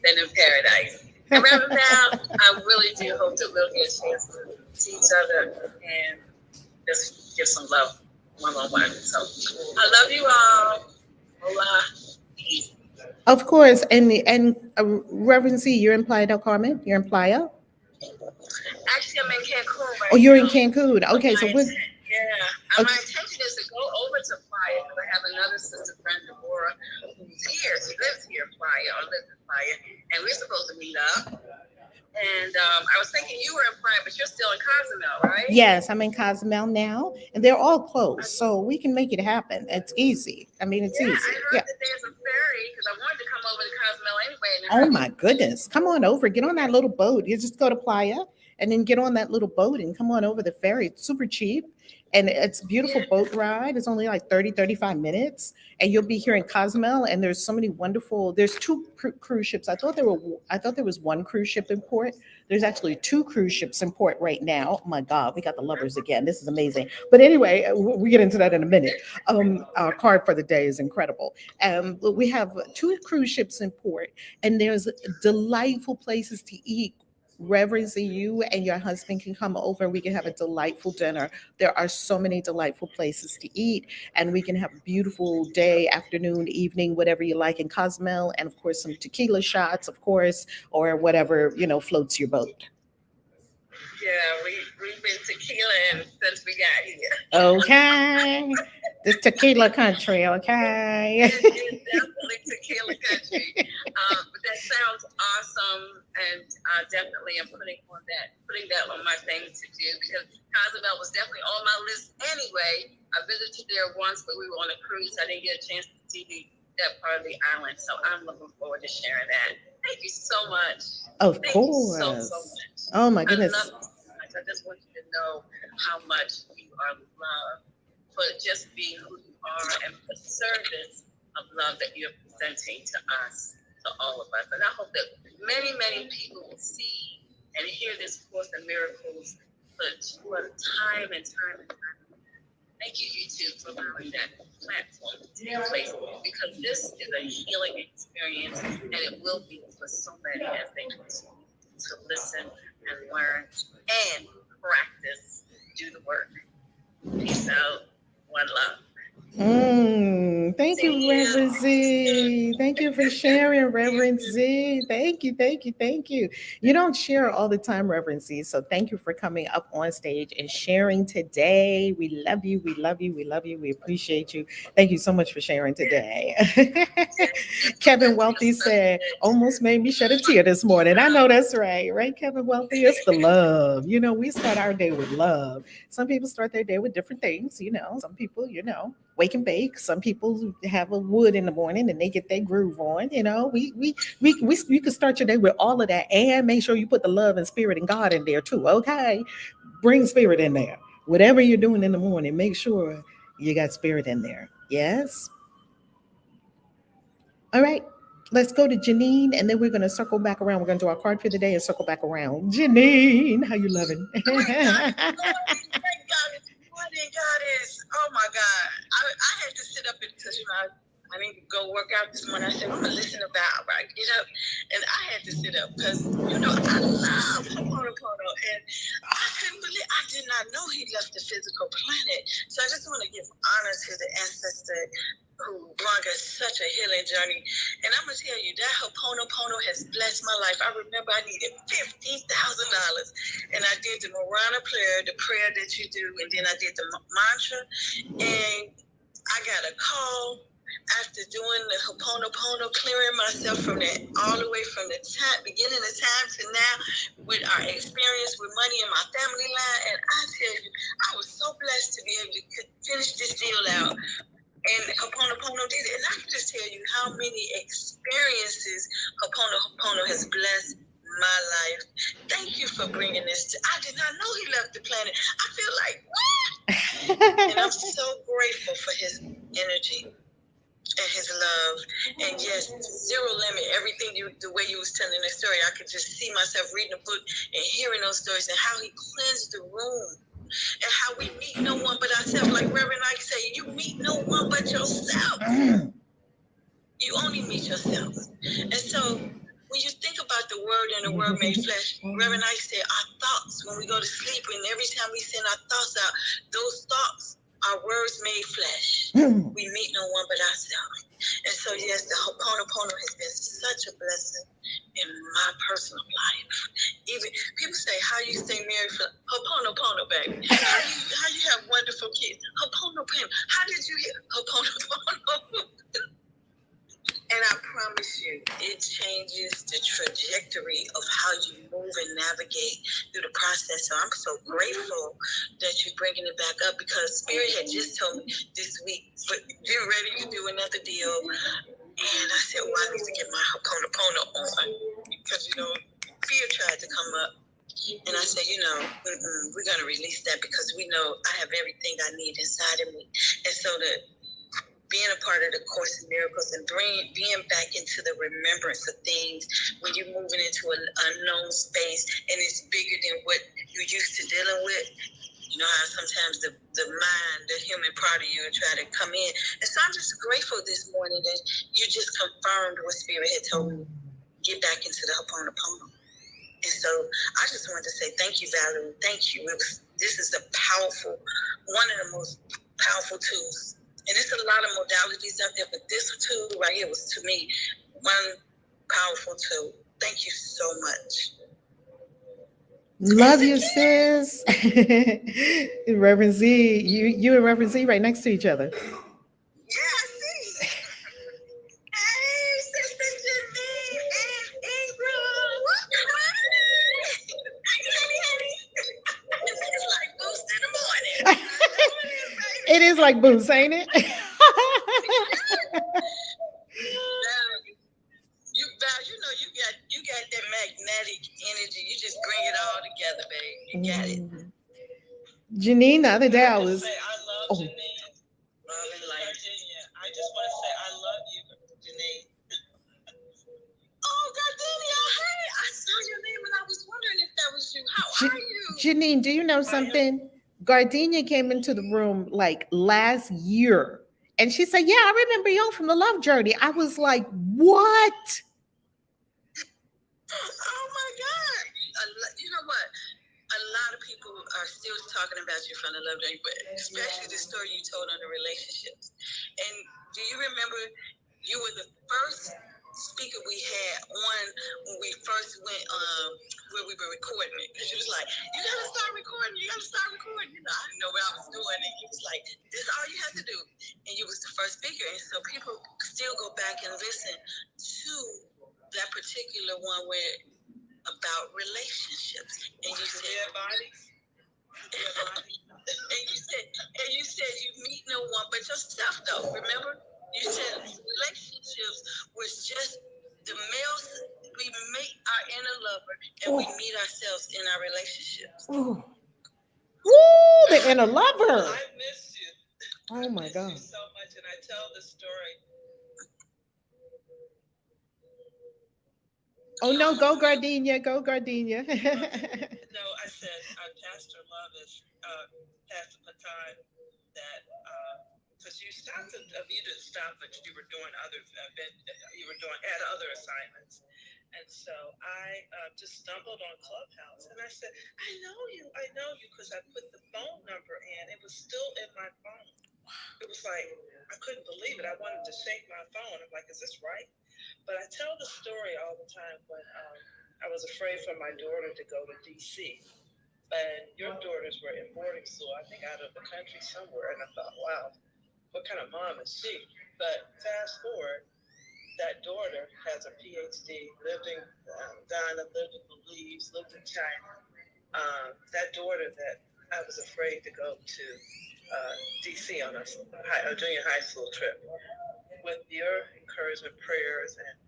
than in paradise? And right now, I really do hope that we'll get a chance to see each other and just give some love one-on-one. So, I love you all. Hola. Peace. Of course. And Reverend C, you're in Playa del Carmen? You're in Playa? Actually, I'm in Cancun right now. Oh, you're in Cancun. Okay, so when... Yeah, my intention is to go over to Playa because I have another sister friend, Deborah, who's here. She lives here in Playa, or lives in Playa, and we're supposed to meet up. And I was thinking you were in Playa, but you're still in Cozumel, right? Yes, I'm in Cozumel now, and they're all closed, so we can make it happen. It's easy. I mean, it's easy. I heard that there's a ferry because I wanted to come over to Cozumel anyway. Oh my goodness. Come on over. Get on that little boat. You just go to Playa and then get on that little boat and come on over the ferry. It's super cheap. And it's a beautiful boat ride. It's only like 35 minutes. And you'll be here in Cozumel. And there's so many wonderful, there's 2 cruise ships. I thought there was 1 cruise ship in port. There's actually 2 cruise ships in port right now. Oh my God, we got the lovers again. This is amazing. But anyway, we get into that in a minute. Our card for the day is incredible. We have 2 cruise ships in port, and there's delightful places to eat. Reverence, you and your husband can come over. We can have a delightful dinner. There are so many delightful places to eat, and we can have a beautiful day, afternoon, evening, whatever you like in Cozumel, and of course some tequila shots, of course, or whatever floats your boat. Yeah, we've been tequilaing since we got here. Okay. This tequila country, okay? It's definitely tequila country. But that sounds awesome, and I definitely am putting that on my thing to do because Cozumel was definitely on my list anyway. I visited there once, but we were on a cruise. I didn't get a chance to see that part of the island, so I'm looking forward to sharing that. Thank you so much. Of Thank course. you so much. Oh my goodness. I love you so much. I just want you to know how much you are loved for just being who you are and for the service of love that you're presenting to us, to all of us. And I hope that many, many people will see and hear this Course in Miracles for time and time and time. Thank you, YouTube, for allowing that platform to take place, because this is a healing experience, and it will be for so many as they continue to listen and learn and practice, do the work. Peace out. One love. Thank you, Reverend Z. Thank you for sharing, Reverend Z. Thank you, thank you, thank you. You don't share all the time, Reverend Z. So thank you for coming up on stage and sharing today. We love you. We love you. We love you. We appreciate you. Thank you so much for sharing today. Kevin Wealthy said, almost made me shed a tear this morning. I know that's right. Right, Kevin Wealthy? It's the love. You know, we start our day with love. Some people start their day with different things. You know, some people, wake and bake. Some people have a wood in the morning and they get their groove on. You know, we you can start your day with all of that and make sure you put the love and spirit and God in there too. Okay, bring spirit in there. Whatever you're doing in the morning, make sure you got spirit in there. Yes. All right. Let's go to Janine, and then we're going to circle back around. We're going to do our card for the day and circle back around. Janine, how you loving? Goddess. Oh my God. I had to sit up because I need to go work out this morning. I said, I'm gonna listen about I get up, and I had to sit up because I love Ho'oponopono, and I couldn't believe I did not know he left the physical planet. So I just want to give honor to the ancestor who brought us such a healing journey. And I'm gonna tell you that Ho'oponopono has blessed my life. I remember I needed $15,000, and I did the Morana prayer, the prayer that you do, and then I did the mantra, and I got a call after doing the Ho'oponopono, clearing myself from that, all the way from the beginning of time to now, with our experience with money in my family line. And I tell you, I was so blessed to be able to finish this deal out. And Ho'oponopono did it. And I can just tell you how many experiences Ho'oponopono has blessed my life. Thank you for bringing this. I did not know he left the planet. I feel like, what? And I'm so grateful for his energy and his love. And yes, zero limit. Everything the way you was telling the story, I could just see myself reading a book and hearing those stories, and how he cleansed the room, and how we meet no one but ourselves. Like Reverend Ike say, you meet no one but yourself. You only meet yourself. And so when you think about the word and the word made flesh, Reverend Ike said, our thoughts, when we go to sleep, and every time we send our thoughts out, those thoughts are words made flesh. We meet no one but ourselves. And so, yes, the Ho'oponopono has been such a blessing in my personal life. Even people say, how you stay married for Ho'oponopono, baby? How you have wonderful kids? Ho'oponopono. How did you hear Ho'oponopono? And I promise you, it changes the trajectory of how you move and navigate through the process. So I'm so grateful that you're bringing it back up, because Spirit had just told me this week, but get ready to do another deal. And I said, well, I need to get my Ho'oponopono on, because, fear tried to come up. And I said, we're going to release that, because we know I have everything I need inside of me. And so being a part of the Course in Miracles and being back into the remembrance of things when you're moving into an unknown space and it's bigger than what you're used to dealing with. You know how sometimes the mind, the human part of you will try to come in. And so I'm just grateful this morning that you just confirmed what Spirit had told me. Get back into the Ho'oponopono. And so I just wanted to say thank you, Valerie. Thank you. This is one of the most powerful tools. And there's a lot of modalities out there, but this tool right here was, to me, one powerful tool. Thank you so much. Love you, sis. Reverend Z, you and Reverend Z right next to each other. Yeah, I see. Hey, Sister Janine and Ingram. It's like boost in the morning. It is like boost, ain't it? You got that magnetic energy. You just bring it all together, babe. You got it. Janine, the other day I was. I love Janine. I just want to say I love you, Janine. Oh, Gardenia, hey, I saw your name and I was wondering if that was you. How are you? Janine, do you know something? Gardenia came into the room like last year and she said, "Yeah, I remember y'all from the Love Journey." I was like, "What?" Oh my God. You know what? A lot of people are still talking about you from the Love Journey, but especially the story you told on the relationships. And do you remember you were the first speaker we had on when we first went where we were recording it? Because she was like, "You gotta start recording, you gotta start recording." You know, I didn't know what I was doing, and you was like, "This is all you have to do." And you was the first speaker, and so people still go back and listen to that particular one where about relationships. And you said, "Yeah, bodies." and you said you meet no one but yourself, though. Remember, you said relationships was just the males. We meet our inner lover, and we meet ourselves in our relationships. Ooh. Woo, the inner lover. I miss you. Oh my God. You so much, and I tell the story. Oh no, go Gardenia, go Gardenia. No, I said Pastor Love is Pastor Patan that because you stopped. You didn't stop, but you were doing had other assignments, and so I just stumbled on Clubhouse, and I said, I know you, because I put the phone number in. It was still in my phone. It was like I couldn't believe it. I wanted to shake my phone. I'm like, is this right? But I tell the story all the time when I was afraid for my daughter to go to D.C. And your daughters were in boarding school, I think out of the country somewhere. And I thought, wow, what kind of mom is she? But fast forward, that daughter has a PhD, lived in Ghana, lived in Belize, lived in China. That daughter that I was afraid to go to D.C. on a junior high school trip. With your encouragement, prayers, and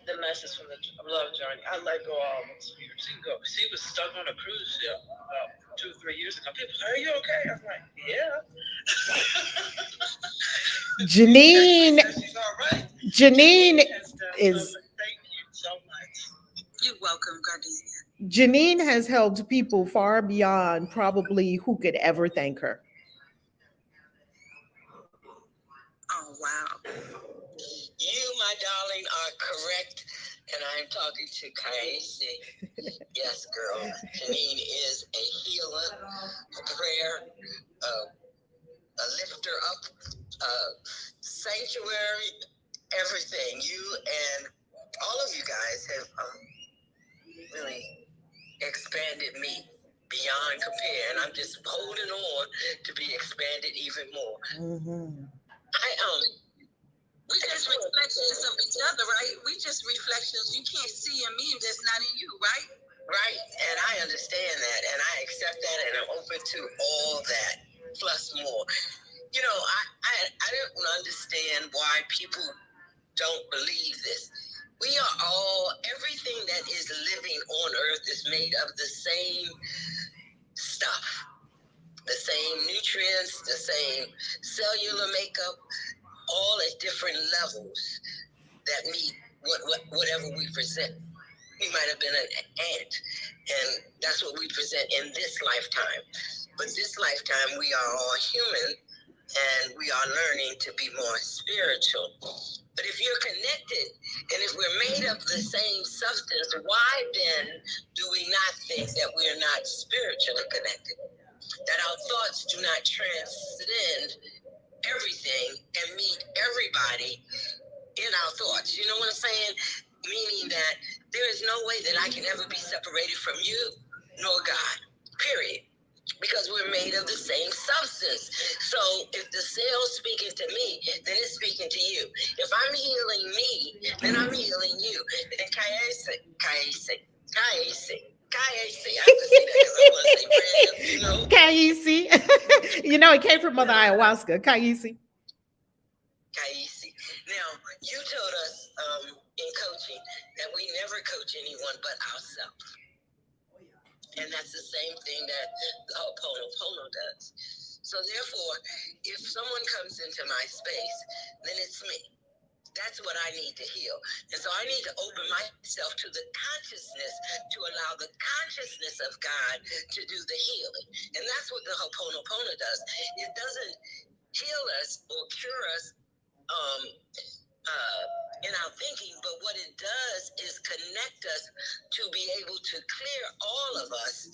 the message from the Love Journey, I let go all those fears. She was stuck on a cruise ship 2 or 3 years ago. People say, "Are you okay?" I'm like, "Yeah." Janine. She's all right. Janine is. Thank you so much. You're welcome, Gardenia. Janine has helped people far beyond probably who could ever thank her. Oh, wow. You, my darling, are correct. And I'm talking to Kaisi. Yes, girl. Janine is a healer, a prayer, a lifter up, sanctuary, everything. You and all of you guys have really expanded me beyond compare. And I'm just holding on to be expanded even more. Mm-hmm. We just reflections of each other, right? We just reflections. You can't see in me that's not in you, right? Right. And I understand that, and I accept that, and I'm open to all that plus more. You know, I don't understand why people don't believe this. We are all, everything that is living on earth is made of the same stuff, the same nutrients, the same cellular makeup, all at different levels that meet whatever we present. We might have been an ant, and that's what we present in this lifetime. But this lifetime, we are all human, and we are learning to be more spiritual. But if you're connected, and if we're made of the same substance, why then do we not think that we're not spiritually connected? That our thoughts do not transcend everything and meet everybody in our thoughts. You know what I'm saying? Meaning that there is no way that I can ever be separated from you nor God, period. Because we're made of the same substance. So if the cell's speaking to me, then it's speaking to you. If I'm healing me, then I'm healing you. And Kaisi. I have to say that because I want to say brand, you know. Kaisi. You know, it came from Mother Ayahuasca. Kaisi. Now, you told us in coaching that we never coach anyone but ourselves. And that's the same thing that the Ho'oponopono does. So therefore, if someone comes into my space, then it's me. That's what I need to heal. And so I need to open myself to the consciousness, to allow the consciousness of God to do the healing. And that's what the Ho'oponopono does. It doesn't heal us or cure us in our thinking, but what it does is connect us to be able to clear all of us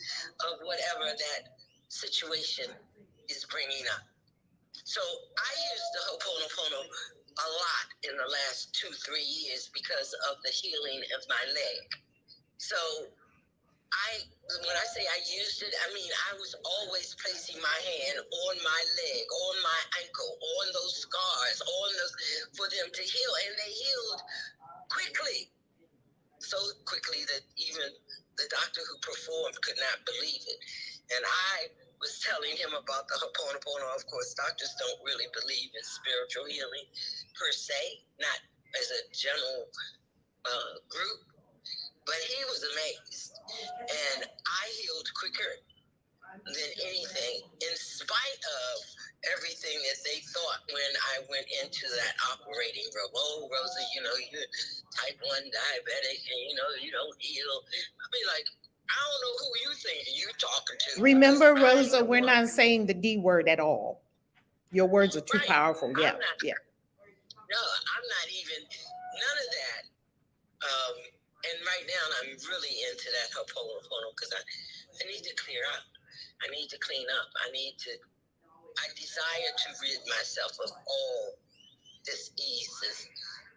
of whatever that situation is bringing up. So I used the Ho'oponopono a lot in the last 2-3 years because of the healing of my leg. So when I say I used it, I mean I was always placing my hand on my leg, on my ankle, on those scars, on those, for them to heal, and they healed quickly, so quickly that even the doctor who performed could not believe it. And I was telling him about the Ho'oponopono. Of course, doctors don't really believe in spiritual healing per se, not as a general group, but he was amazed. And I healed quicker than anything, in spite of everything that they thought when I went into that operating room. Oh, Rosa, you're type 1 diabetic and, you don't heal. I'd be like, I don't know who you think you're talking to. Remember, Rosa, we're not saying the D word at all. Your words are too powerful. Yeah, yeah. No, I'm not even, none of that. And right now I'm really into that Ho'oponopono because I need to clear up. I need to clean up. I desire to rid myself of all diseases,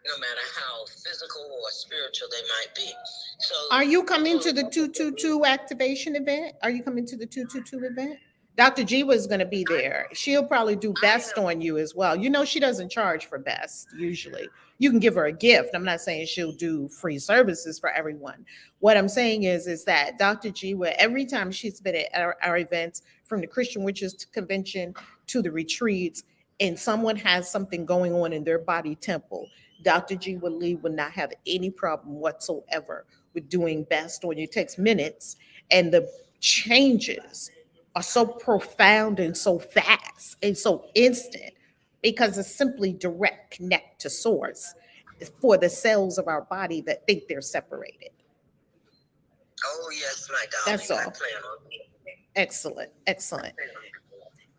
no matter how physical or spiritual they might be. So, are you coming to the 222 activation event? Are you coming to the 222 event? Dr. G was going to be there. She'll probably do best on you as well. She doesn't charge for best usually. You can give her a gift. I'm not saying she'll do free services for everyone. What I'm saying is that Dr. G, where every time she's been at our events, from the Christian Witches Convention to the retreats, and someone has something going on in their body temple, Dr. G would not have any problem whatsoever with doing best on you. It takes minutes, and the changes are so profound and so fast and so instant because it's simply direct connect to source for the cells of our body that think they're separated. Oh, yes, my darling. That's all. I plan on it. Excellent, excellent.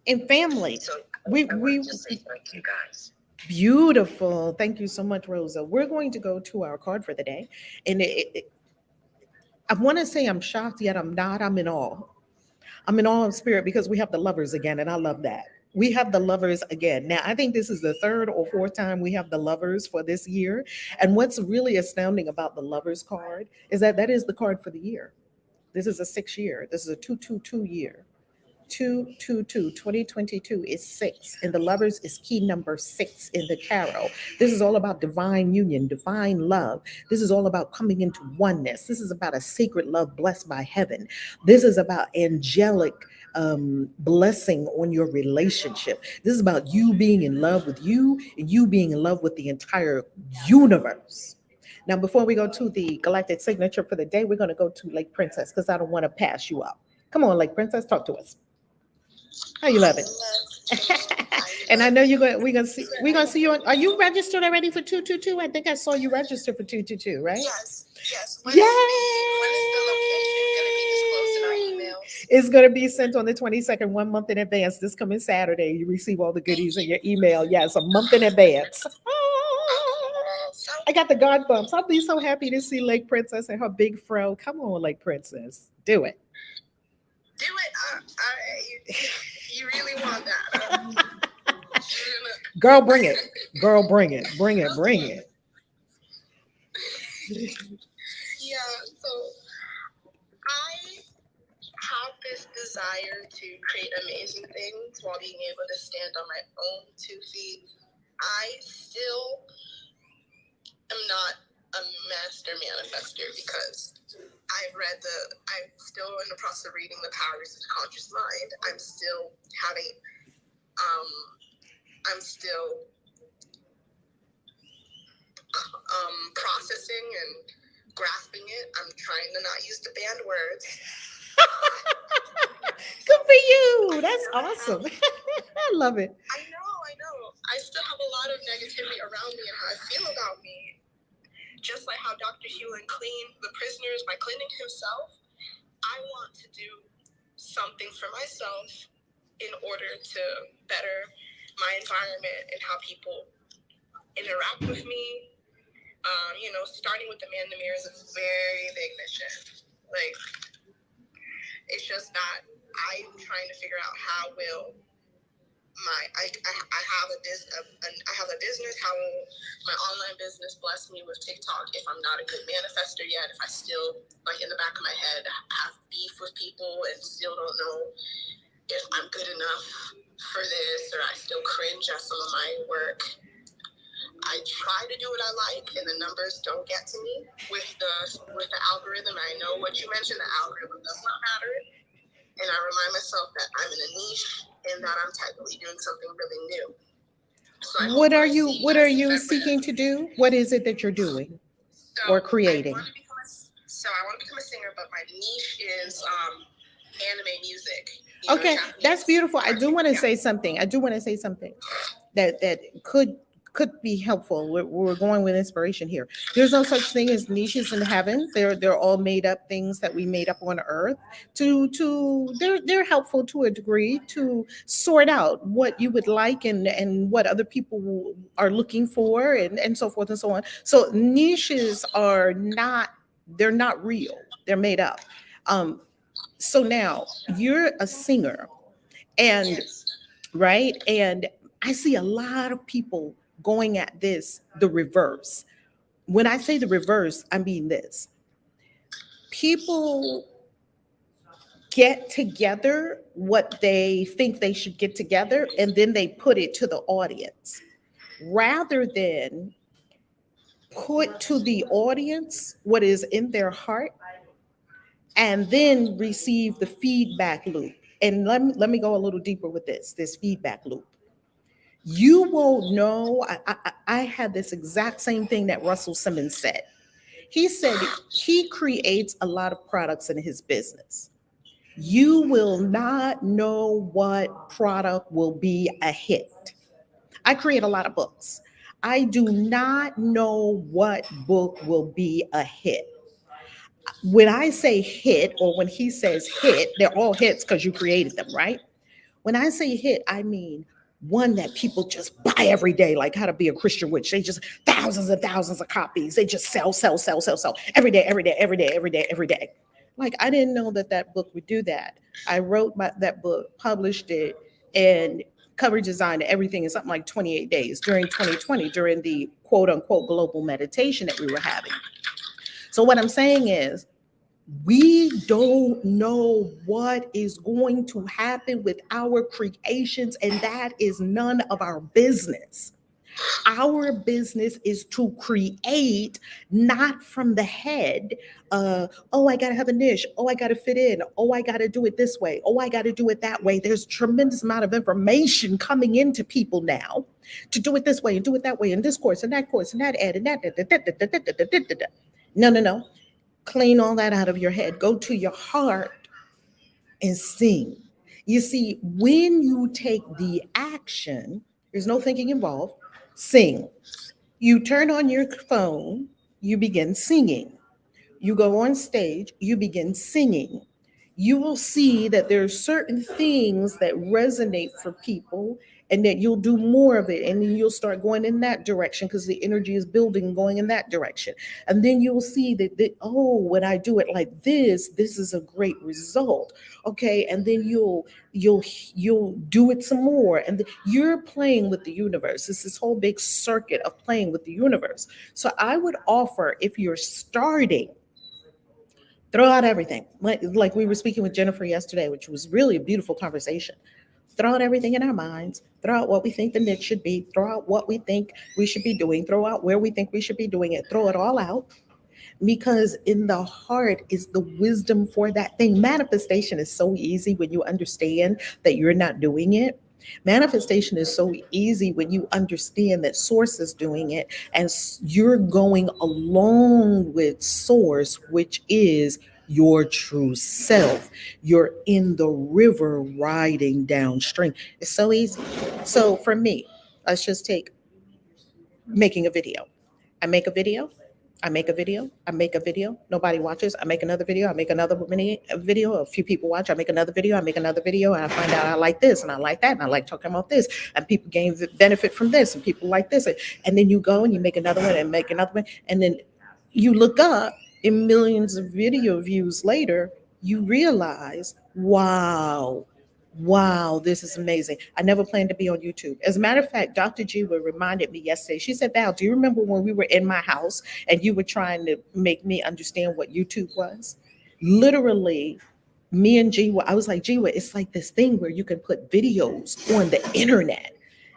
And family, So we just say thank you guys. Beautiful. Thank you so much, Rosa. We're going to go to our card for the day. And I want to say I'm shocked, yet I'm not. I'm in awe. I'm in awe of spirit because we have the lovers again, and I love that. We have the lovers again. Now, I think this is the third or fourth time we have the lovers for this year. And what's really astounding about the lovers card is that is the card for the year. This is a 6 year. This is a 222 year. 222 2022 is 6, and the lovers is key number 6 in the tarot. This is all about divine union, divine love. This is all about coming into oneness. This is about a sacred love blessed by heaven. This is about angelic blessing on your relationship. This is about you being in love with you and you being in love with the entire universe. Now, before we go to the Galactic Signature for the day, we're going to go to Lake Princess because I don't want to pass you up. Come on, Lake Princess, talk to us. How you love it? And I know we're gonna see you. Are you registered already for 222? I think I saw you register for 222, right? Yes. When is the location going to be disclosed in our emails? It's going to be sent on the 22nd, 1 month in advance. This coming Saturday, you receive all the goodies in your email. Yes, a month in advance. I got the God bumps. I'll be so happy to see Lake Princess and her big fro. Come on, Lake Princess, do it. Do it. You really want that. Girl, bring it. Girl, bring it. Bring it. Bring it. Yeah, so I have this desire to create amazing things while being able to stand on my own 2 feet. I still am not a master manifester because I'm still in the process of reading The Powers of the Conscious Mind. I'm still processing and grasping it. I'm trying to not use the banned words. Good for you. That's awesome. I love it. I know. I still have a lot of negativity around me and how I feel about Hewlin clean the prisoners by cleaning himself, I want to do something for myself in order to better my environment and how people interact with me. Starting with the man in the mirror is a very big mission. Like, it's just that I'm trying to figure out how will I have a business. How will my online business bless me with TikTok if I'm not a good manifester yet? If I still, like, in the back of my head, have beef with people and still don't know if I'm good enough for this, or I still cringe at some of my work. I try to do what I like, and the numbers don't get to me with the algorithm. I know what you mentioned, the algorithm does not matter. And I remind myself that I'm in a niche and that I'm technically doing something really new. So what are you seeking to do? What is it that you're doing or creating? I want to become a singer, but my niche is anime music. Okay, that's beautiful. I do want to say something. That could be helpful. We're going with inspiration here. There's no such thing as niches in heaven. They're all made up things that we made up on earth. They're helpful to a degree to sort out what you would like and what other people are looking for and so forth and so on. So niches they're not real. They're made up. So now you're a singer, and right, and I see a lot of people going at this the reverse. When I say the reverse, I mean this. People get together what they think they should get together, and then they put it to the audience rather than put to the audience what is in their heart and then receive the feedback loop. And let me go a little deeper with this feedback loop. You won't know. I had this exact same thing that Russell Simmons said. He said he creates a lot of products in his business. You will not know what product will be a hit. I create a lot of books. I do not know what book will be a hit. When I say hit, or when he says hit, they're all hits because you created them, right? When I say hit, I mean one that people just buy every day, like How to Be a Christian Witch. They just thousands and thousands of copies. They just sell every day, every day, every day, every day, every day. Like, I didn't know that book would do that. I wrote that book, published it, and cover design, everything in something like 28 days during 2020, during the quote unquote global meditation that we were having. So what I'm saying is, we don't know what is going to happen with our creations, and that is none of our business. Our business is to create, not from the head. Oh, I got to have a niche. Oh, I got to fit in. Oh, I got to do it this way. Oh, I got to do it that way. There's a tremendous amount of information coming into people now to do it this way and do it that way, and this course and that ad and that. No. Clean all that out of your head. Go to your heart and sing. You see, when you take the action, there's no thinking involved, sing. You turn on your phone, you begin singing. You go on stage, you begin singing. You will see that there are certain things that resonate for people, and that you'll do more of it, and then you'll start going in that direction because the energy is building going in that direction. And then you'll see that oh, when I do it like this is a great result. Okay, and then you'll do it some more, and you're playing with the universe. It's this whole big circuit of playing with the universe. So I would offer, if you're starting, throw out everything. Like we were speaking with Jennifer yesterday, which was really a beautiful conversation. Throw out everything in our minds. Throw out what we think the niche should be. Throw out what we think we should be doing. Throw out where we think we should be doing it. Throw it all out. Because in the heart is the wisdom for that thing. Manifestation is so easy when you understand that you're not doing it. Manifestation is so easy when you understand that source is doing it, and you're going along with source, which is your true self. You're in the river riding downstream. It's so easy. So for me, let's just take making a video. I make a video. I make a video. I make a video. Nobody watches. I make another video. I make another video. A few people watch. I make another video. I make another video. And I find out I like this and I like that and I like talking about this. And people gain the benefit from this and people like this. And then you go and you make another one and make another one. And then you look up and millions of video views later, you realize, wow, wow, this is amazing. I never planned to be on YouTube. As a matter of fact, Dr. G reminded me yesterday. She said, Val, do you remember when we were in my house and you were trying to make me understand what YouTube was? Literally, me and Jiwa, I was like, Jiwa, it's like this thing where you can put videos on the internet.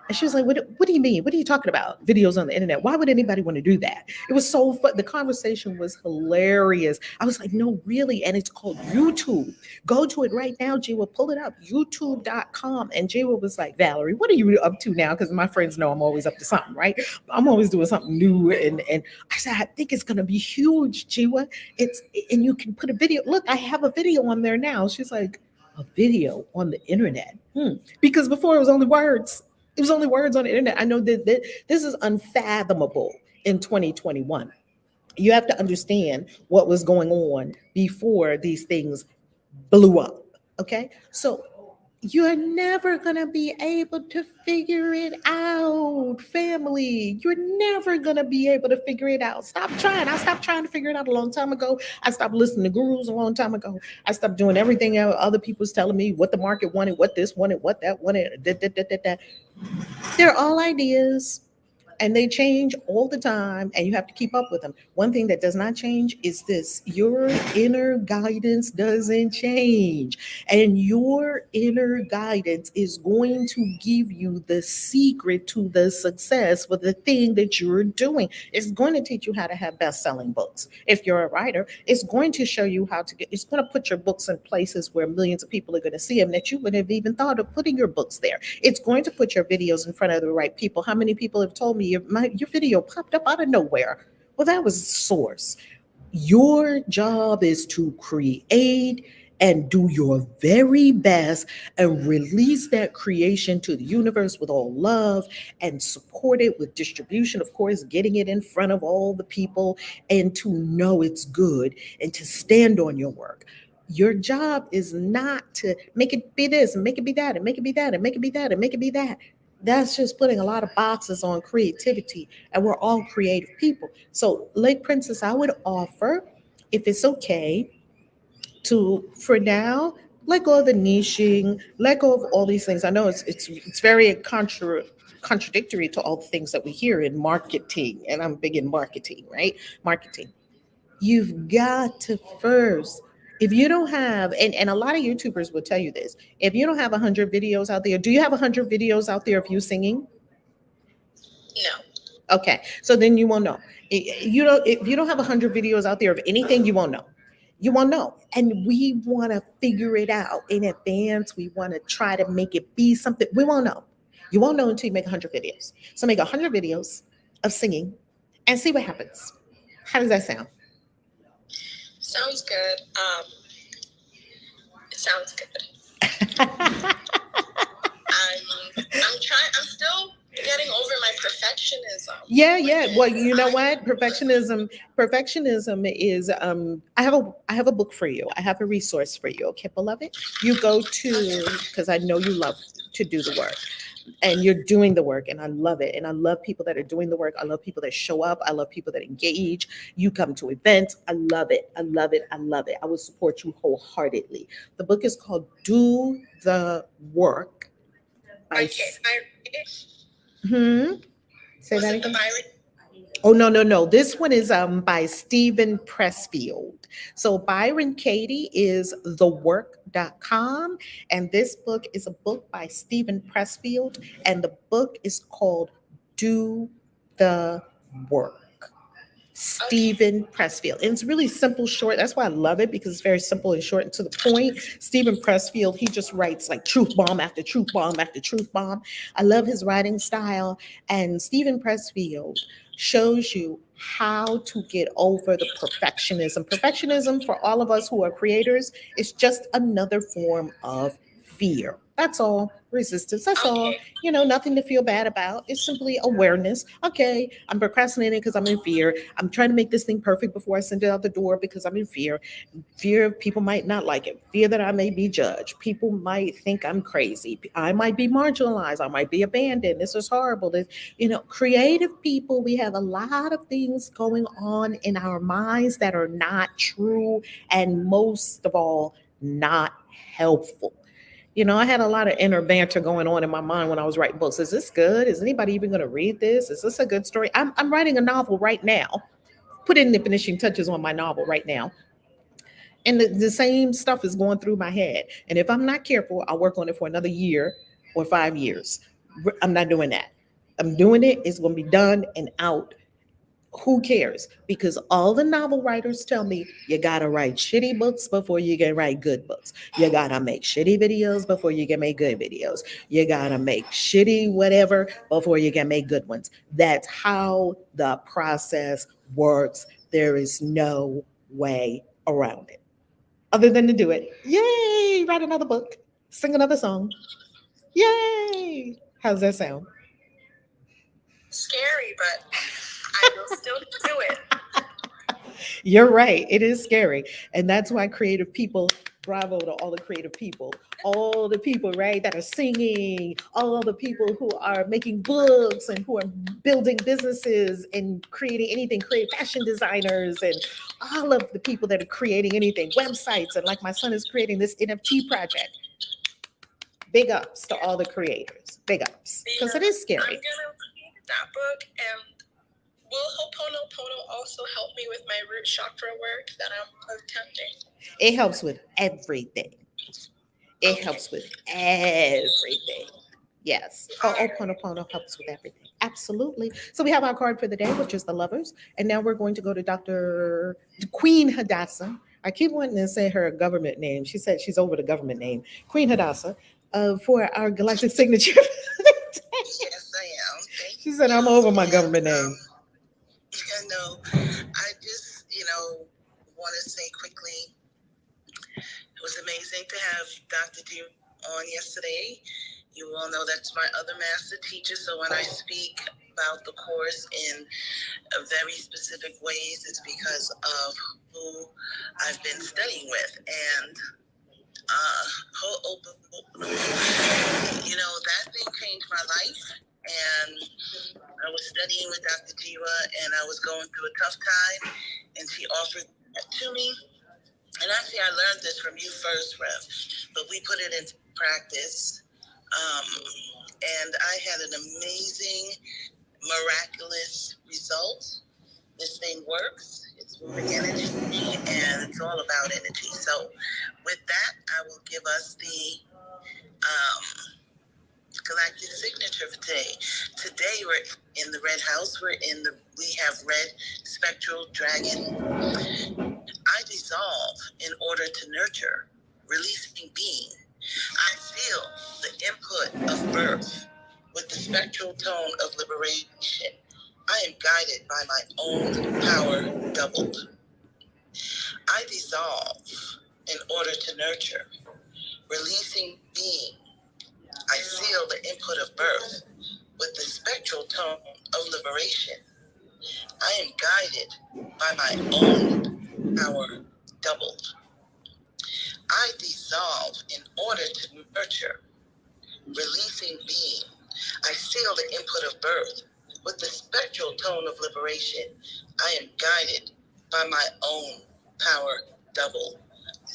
And she was like, what do you mean? What are you talking about? Videos on the internet. Why would anybody want to do that? It was so fun. The conversation was hilarious. I was like, no, really. And it's called YouTube. Go to it right now, Jiwa. Pull it up, youtube.com. And Jiwa was like, Valerie, what are you up to now? Because my friends know I'm always up to something, right? I'm always doing something new. And I said, I think it's going to be huge, Jiwa. And you can put a video. Look, I have a video on there now. She's like, a video on the internet? Because before it was only words. It was only words on the internet. I know that this is unfathomable in 2021. You have to understand what was going on before these things blew up. Okay. So you're never going to be able to figure it out, family. You're never going to be able to figure it out. Stop trying. I stopped trying to figure it out a long time ago. I stopped listening to gurus a long time ago. I stopped doing everything other people's telling me what the market wanted, what this wanted, what that wanted. They're all ideas. And they change all the time, and you have to keep up with them. One thing that does not change is this: your inner guidance doesn't change. And your inner guidance is going to give you the secret to the success for the thing that you're doing. It's going to teach you how to have best-selling books. If you're a writer, it's going to show you how to it's going to put your books in places where millions of people are going to see them that you wouldn't have even thought of putting your books there. It's going to put your videos in front of the right people. How many people have told me your video popped up out of nowhere? Well, that was source. Your job is to create and do your very best and release that creation to the universe with all love and support it with distribution, of course, getting it in front of all the people and to know it's good and to stand on your work. Your job is not to make it be this and make it be that and make it be that and make it be that and make it be that. That's just putting a lot of boxes on creativity, and we're all creative people. So, Lake Princess, I would offer, if it's okay, to for now let go of the niching, let go of all these things. I know it's very contradictory to all the things that we hear in marketing, and I'm big in marketing, right? Marketing. You've got to first, if you don't have, and a lot of YouTubers will tell you this, if you don't have 100 videos out there, do you have 100 videos out there of you singing? No. Okay, so then you won't know. If you don't have 100 videos out there of anything, you won't know. You won't know. And we want to figure it out in advance. We want to try to make it be something. We won't know. You won't know until you make 100 videos. So make 100 videos of singing and see what happens. How does that sound? Sounds good. It sounds good. I'm still getting over my perfectionism. Yeah. Well, you know what? Perfectionism is I have a book for you. I have a resource for you. Okay, beloved? You go to, because I know you love to do the work. And you're doing the work, and I love it. And I love people that are doing the work. I love people that show up. I love people that engage. You come to events. I love it. I love it. I love it. I will support you wholeheartedly. The book is called Do the Work. Okay. Say that again. Oh, no. This one is by Stephen Pressfield. So Byron Katie is thework.com. And this book is a book by Stephen Pressfield. And the book is called Do the Work. Stephen Pressfield. And it's really simple, short. That's why I love it, because it's very simple and short and to the point. Stephen Pressfield, he just writes like truth bomb after truth bomb after truth bomb. I love his writing style. And Stephen Pressfield shows you how to get over the perfectionism. Perfectionism, for all of us who are creators, is just another form of fear. That's all. Resistance. That's all. Okay. Nothing to feel bad about. It's simply awareness. Okay, I'm procrastinating because I'm in fear. I'm trying to make this thing perfect before I send it out the door because I'm in fear. Fear of people might not like it. Fear that I may be judged. People might think I'm crazy. I might be marginalized. I might be abandoned. This is horrible. Creative people, we have a lot of things going on in our minds that are not true, and most of all, not helpful. I had a lot of inner banter going on in my mind when I was writing books. Is this good? Is anybody even going to read this? Is this a good story? I'm writing a novel right now, putting the finishing touches on my novel right now. And the same stuff is going through my head. And if I'm not careful, I'll work on it for another year or 5 years. I'm not doing that. I'm doing it. It's going to be done and out. Who cares? Because all the novel writers tell me you gotta write shitty books before you can write good books. You gotta make shitty videos before you can make good videos. You gotta make shitty whatever before you can make good ones. That's how the process works. There is no way around it other than to do it. Yay! Write another book, sing another song. Yay! How's that sound? Scary, but I will still do it. You're right. It is scary. And that's why creative people, bravo to all the people, right, that are singing, all the people who are making books and who are building businesses and creating anything, create fashion designers and all of the people that are creating anything, websites. And like my son is creating this NFT project. Big ups to all the creators. Big ups. Because it is I'm scary. gonna read that book, and will Ho'oponopono also help me with my root chakra work that I'm attempting? It helps with everything. It Okay. helps with everything. Yes. Alright. Ho'oponopono helps with everything. Absolutely. So we have our card for the day, which is the lovers. And now we're going to go to Dr. Queen Hadassah. I keep wanting to say her government name. She said she's over the government name. Queen Hadassah, for our galactic signature. Yes, I am. Thank She said, I'm over my government and, name. I just, want to say quickly, it was amazing to have Dr. D on yesterday. You all know that's my other master teacher, so when I speak about the course in very specific ways, it's because of who I've been studying with. And that thing changed my life. And I was studying with Dr. Jiwa, and I was going through a tough time, and she offered that to me. And actually, I learned this from you first, Rev, but we put it into practice. And I had an amazing, miraculous result. This thing works. It's moving energy, and it's all about energy. So with that, I will give us the Galactic Signature for today. Today we're in the red house. We have red spectral dragon. I dissolve in order to nurture, releasing being. I feel the input of birth with the spectral tone of liberation. I am guided by my own power doubled. I dissolve in order to nurture, releasing being. I feel the input of birth with the spectral tone of liberation. I am guided by my own power doubled. I dissolve in order to nurture, releasing being. I feel the input of birth with the spectral tone of liberation. I am guided by my own power double.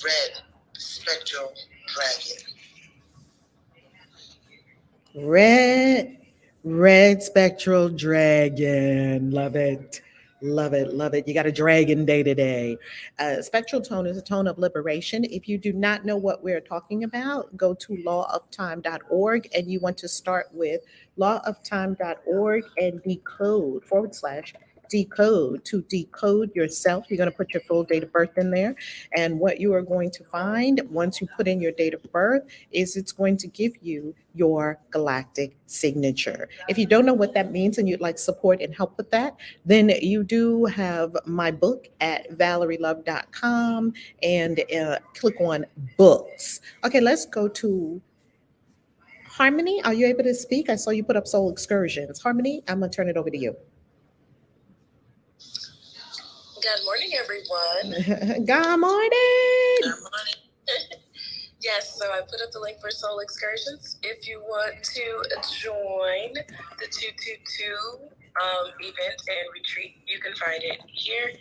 Red spectral dragon. Red spectral dragon. Love it. Love it. Love it. You got a dragon day today. Spectral tone is a tone of liberation. If you do not know what we're talking about, go to lawoftime.org and you want to start with lawoftime.org and decode /decode to decode yourself. You're going to put your full date of birth in there. And what you are going to find once you put in your date of birth is it's going to give you your galactic signature. If you don't know what that means and you'd like support and help with that, then you do have my book at valerielove.com and click on books. Okay, let's go to Harmony, are you able to speak? I saw you put up Soul Excursions. Harmony, I'm going to turn it over to you. Good morning, everyone. Good morning. Good morning. Yes, so I put up the link for Soul Excursions. If you want to join the 222 event and retreat, you can find it here.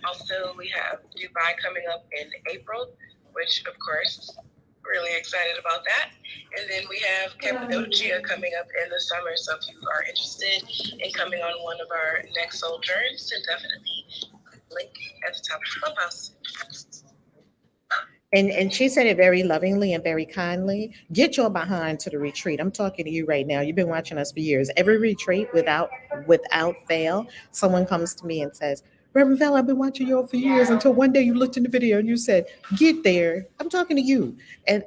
Also, we have Dubai coming up in April, which, of course, really excited about that. And then we have Cappadocia coming up in the summer. So if you are interested in coming on one of our next soul journeys, then definitely link at the top of the clubhouse. And she said it very lovingly and very kindly. Get your behind to the retreat. I'm talking to you right now. You've been watching us for years. Every retreat, without fail, someone comes to me and says, Reverend Val, I've been watching you all for years, until one day you looked in the video and you said, get there. I'm talking to you. And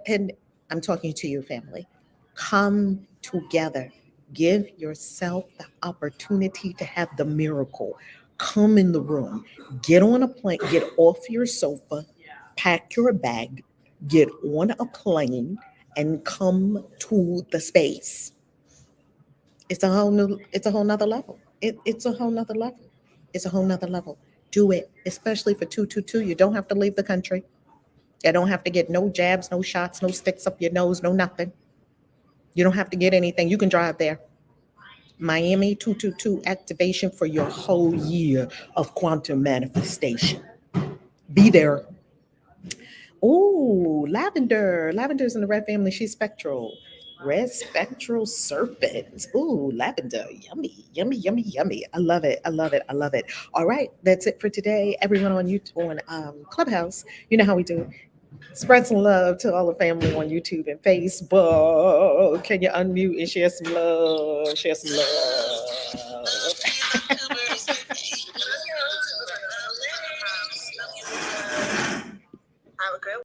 I'm talking to you, family. Come together. Give yourself the opportunity to have the miracle. Come in the room. Get on a plane. Get off your sofa. Pack your bag, get on a plane, and come to the space. It's a whole nother level. It's a whole nother level. It's a whole nother level. Do it, especially for 222. You don't have to leave the country. You don't have to get no jabs, no shots, no sticks up your nose, no nothing. You don't have to get anything. You can drive there. Miami 222 activation for your whole year of quantum manifestation. Be there. Oh, lavender. Lavender's in the red family. She's spectral. Red spectral serpent. Ooh, lavender. Yummy, yummy, yummy, yummy. I love it. I love it. I love it. All right, that's it for today. Everyone on YouTube, on Clubhouse, you know how we do. Spread some love to all the family on YouTube and Facebook. Can you unmute and share some love? Share some love.